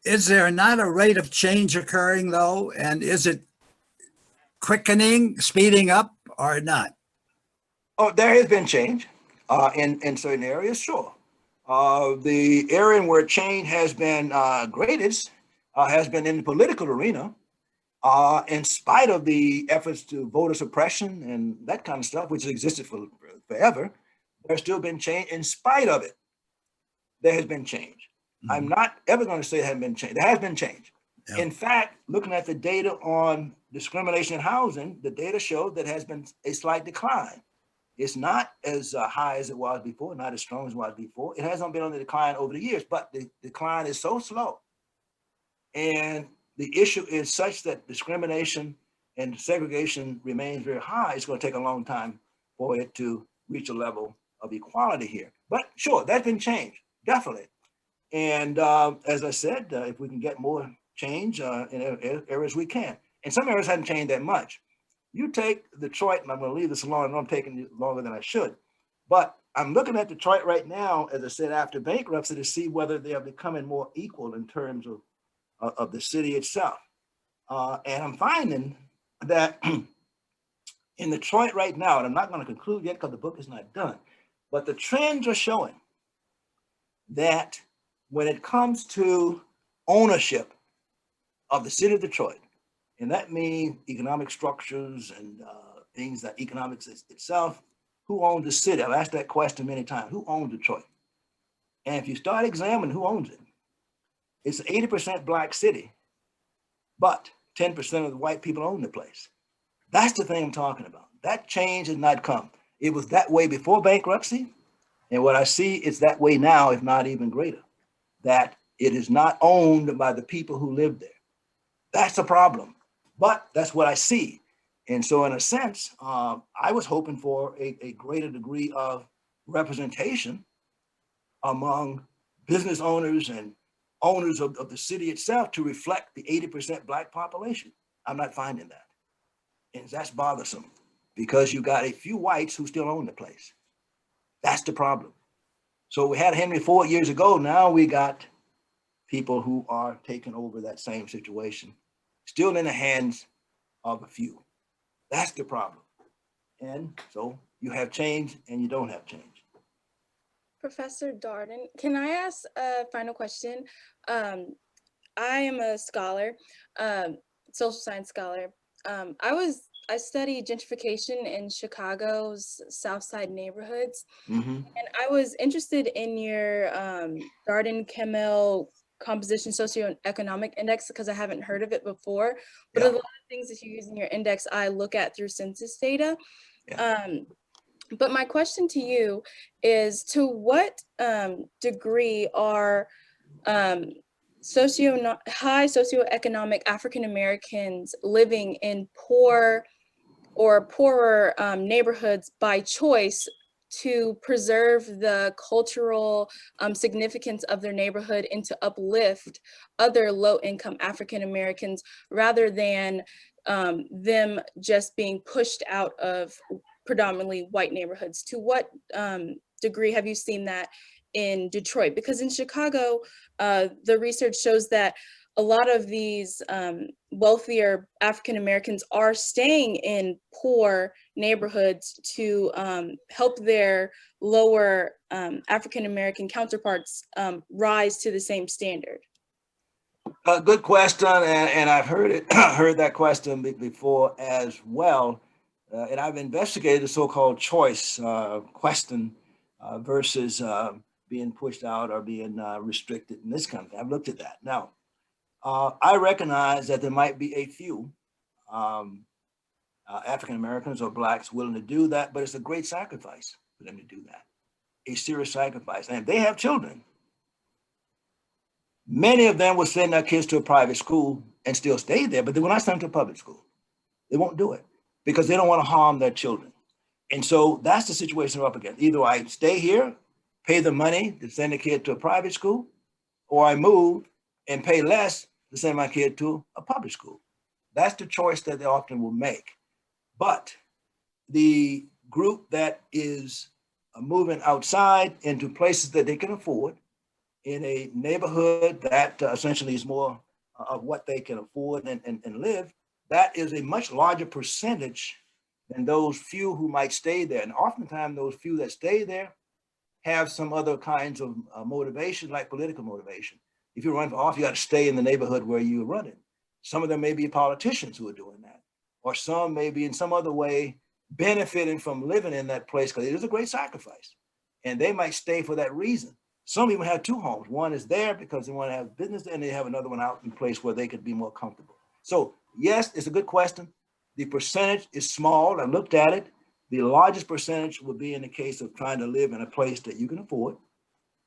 Is there not a rate of change occurring though? And is it quickening, speeding up or not? Oh, there has been change in certain areas, sure. The area where change has been greatest has been in the political arena, in spite of the efforts to voter suppression and that kind of stuff, which has existed for forever. There's still been change in spite of it. There has been change. I'm not ever going to say there hasn't been change. There has been change. Yeah. In fact, looking at the data on discrimination in housing, the data showed that has been a slight decline. It's not as high as it was before, not as strong as it was before. It hasn't been on the decline over the years, but the decline is so slow. And the issue is such that discrimination and segregation remains very high. It's going to take a long time for it to reach a level of equality here. But sure, that's been changed, definitely. And as I said, if we can get more change in areas, we can. And some areas haven't changed that much. You take Detroit, and I'm going to leave this alone. I know I'm taking it longer than I should. But I'm looking at Detroit right now, as I said, after bankruptcy, to see whether they are becoming more equal in terms of the city itself. And I'm finding that in Detroit right now, and I'm not going to conclude yet because the book is not done, but the trends are showing that when it comes to ownership of the city of Detroit, and that means economic structures and things that economics itself, who owns the city? I've asked that question many times. Who owns Detroit? And if you start examining who owns it, it's an 80% Black city, but 10% of the white people own the place. That's the thing I'm talking about. That change has not come. It was that way before bankruptcy. And what I see is that way now, if not even greater, that it is not owned by the people who live there. That's a problem, but that's what I see. And so in a sense, I was hoping for a greater degree of representation among business owners and owners of the city itself to reflect the 80% Black population. I'm not finding that. And that's bothersome because you got a few whites who still own the place. That's the problem. So we had Henry Ford years ago. Now we got people who are taking over that same situation, still in the hands of a few. That's the problem. And so you have change and you don't have change. Professor Darden, can I ask a final question? I am a scholar, social science scholar. I studied gentrification in Chicago's South Side neighborhoods. And I was interested in your Darden-Kemmel composition socioeconomic index because I haven't heard of it before. But a lot of things that you use in your index, I look at through census data. But my question to you is, to what degree are high socioeconomic African Americans living in poor or poorer neighborhoods by choice to preserve the cultural significance of their neighborhood and to uplift other low-income African Americans rather than them just being pushed out of predominantly white neighborhoods? To what degree have you seen that in Detroit? Because in Chicago, the research shows that a lot of these wealthier African Americans are staying in poor neighborhoods to help their lower African American counterparts rise to the same standard. Good question, and I've heard it, heard that question before as well. And I've investigated the so-called choice question versus being pushed out or being restricted in this kind of thing. I've looked at that. Now, I recognize that there might be a few African Americans or Blacks willing to do that, but it's a great sacrifice for them to do that. A serious sacrifice. And if they have children, many of them will send their kids to a private school and still stay there, but they will not send them to a public school. They won't do it because they don't want to harm their children. And so that's the situation we're up against. Either I stay here, pay the money to send a kid to a private school, or I move and pay less to send my kid to a public school. That's the choice that they often will make. But the group that is moving outside into places that they can afford in a neighborhood that essentially is more of what they can afford and live, that is a much larger percentage than those few who might stay there. And oftentimes those few that stay there have some other kinds of motivation, like political motivation. If you run for office, you got to stay in the neighborhood where you're running. Some of them may be politicians who are doing that, or some may be in some other way benefiting from living in that place because it is a great sacrifice. And they might stay for that reason. Some even have two homes. One is there because they want to have business, and they have another one out in a place where they could be more comfortable. So yes, it's a good question. The percentage is small. I looked at it. The largest percentage would be in the case of trying to live in a place that you can afford,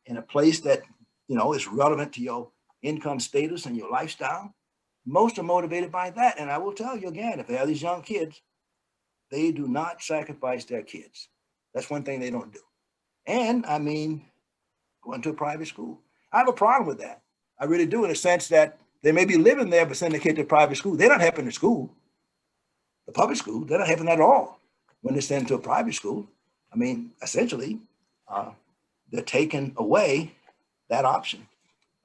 in a place that, you know, is relevant to your income status and your lifestyle. Most are motivated by that. And I will tell you again, if they have these young kids, they do not sacrifice their kids. That's one thing they don't do. And I mean, going to a private school. I have a problem with that. I really do, in the sense that they may be living there, but send their kid to a private school. They're not helping the school, the public school. They're not helping at all when they send to a private school. I mean, essentially, they're taking away that option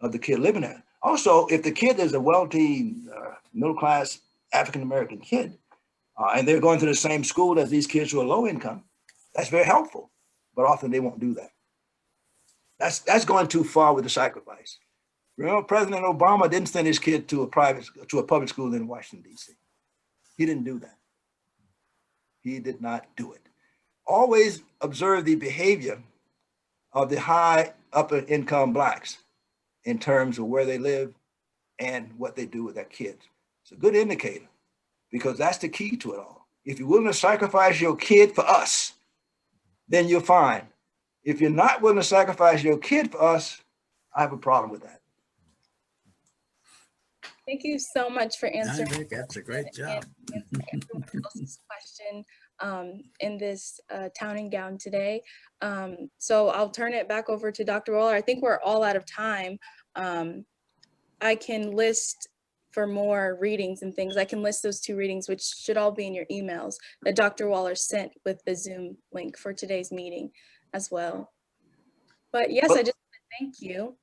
of the kid living there. Also, if the kid is a wealthy, middle-class African-American kid, and they're going to the same school as these kids who are low income, that's very helpful, but often they won't do that. That's going too far with the sacrifice. Remember, President Obama didn't send his kid to a public school in Washington, D.C. He didn't do that. He did not do it. Always observe the behavior of the high upper income Blacks in terms of where they live and what they do with their kids. It's a good indicator because that's the key to it all. If you're willing to sacrifice your kid for us, then you're fine. If you're not willing to sacrifice your kid for us, I have a problem with that. Thank you so much for answering. I think that's a great job. Everyone else's question. in this town and gown today. So I'll turn it back over to Dr. Waller. I think we're all out of time. I can list for more readings and things. I can list those 2 readings, which should all be in your emails that Dr. Waller sent with the Zoom link for today's meeting as well. But yes, I just want to thank you.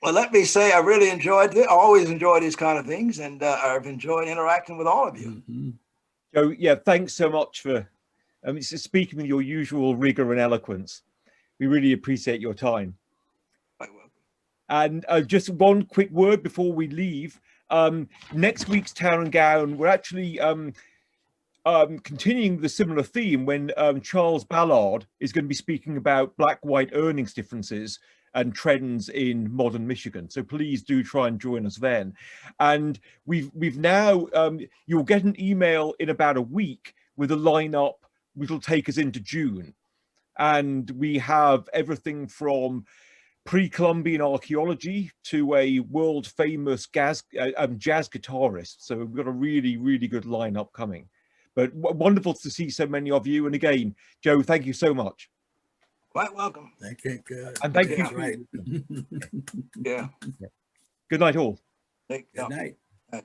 Well, let me say I really enjoyed it. I always enjoy these kind of things, and I've enjoyed interacting with all of you. So yeah, thanks so much for speaking with your usual rigor and eloquence. We really appreciate your time. Quite welcome. And just one quick word before we leave. Next week's Town and Gown, we're actually continuing the similar theme when Charles Ballard is going to be speaking about black-white earnings differences and trends in modern Michigan. So please do try and join us then. And we've now, you'll get an email in about a week with a lineup which will take us into June. And we have everything from pre-Columbian archaeology to a world famous jazz guitarist. So we've got a really, really good lineup coming. But wonderful to see so many of you. And again, Joe, thank you so much. Quite welcome. Thank you. Good. And thank you. Yeah. Right. Yeah. Good night all. Good Good night. night.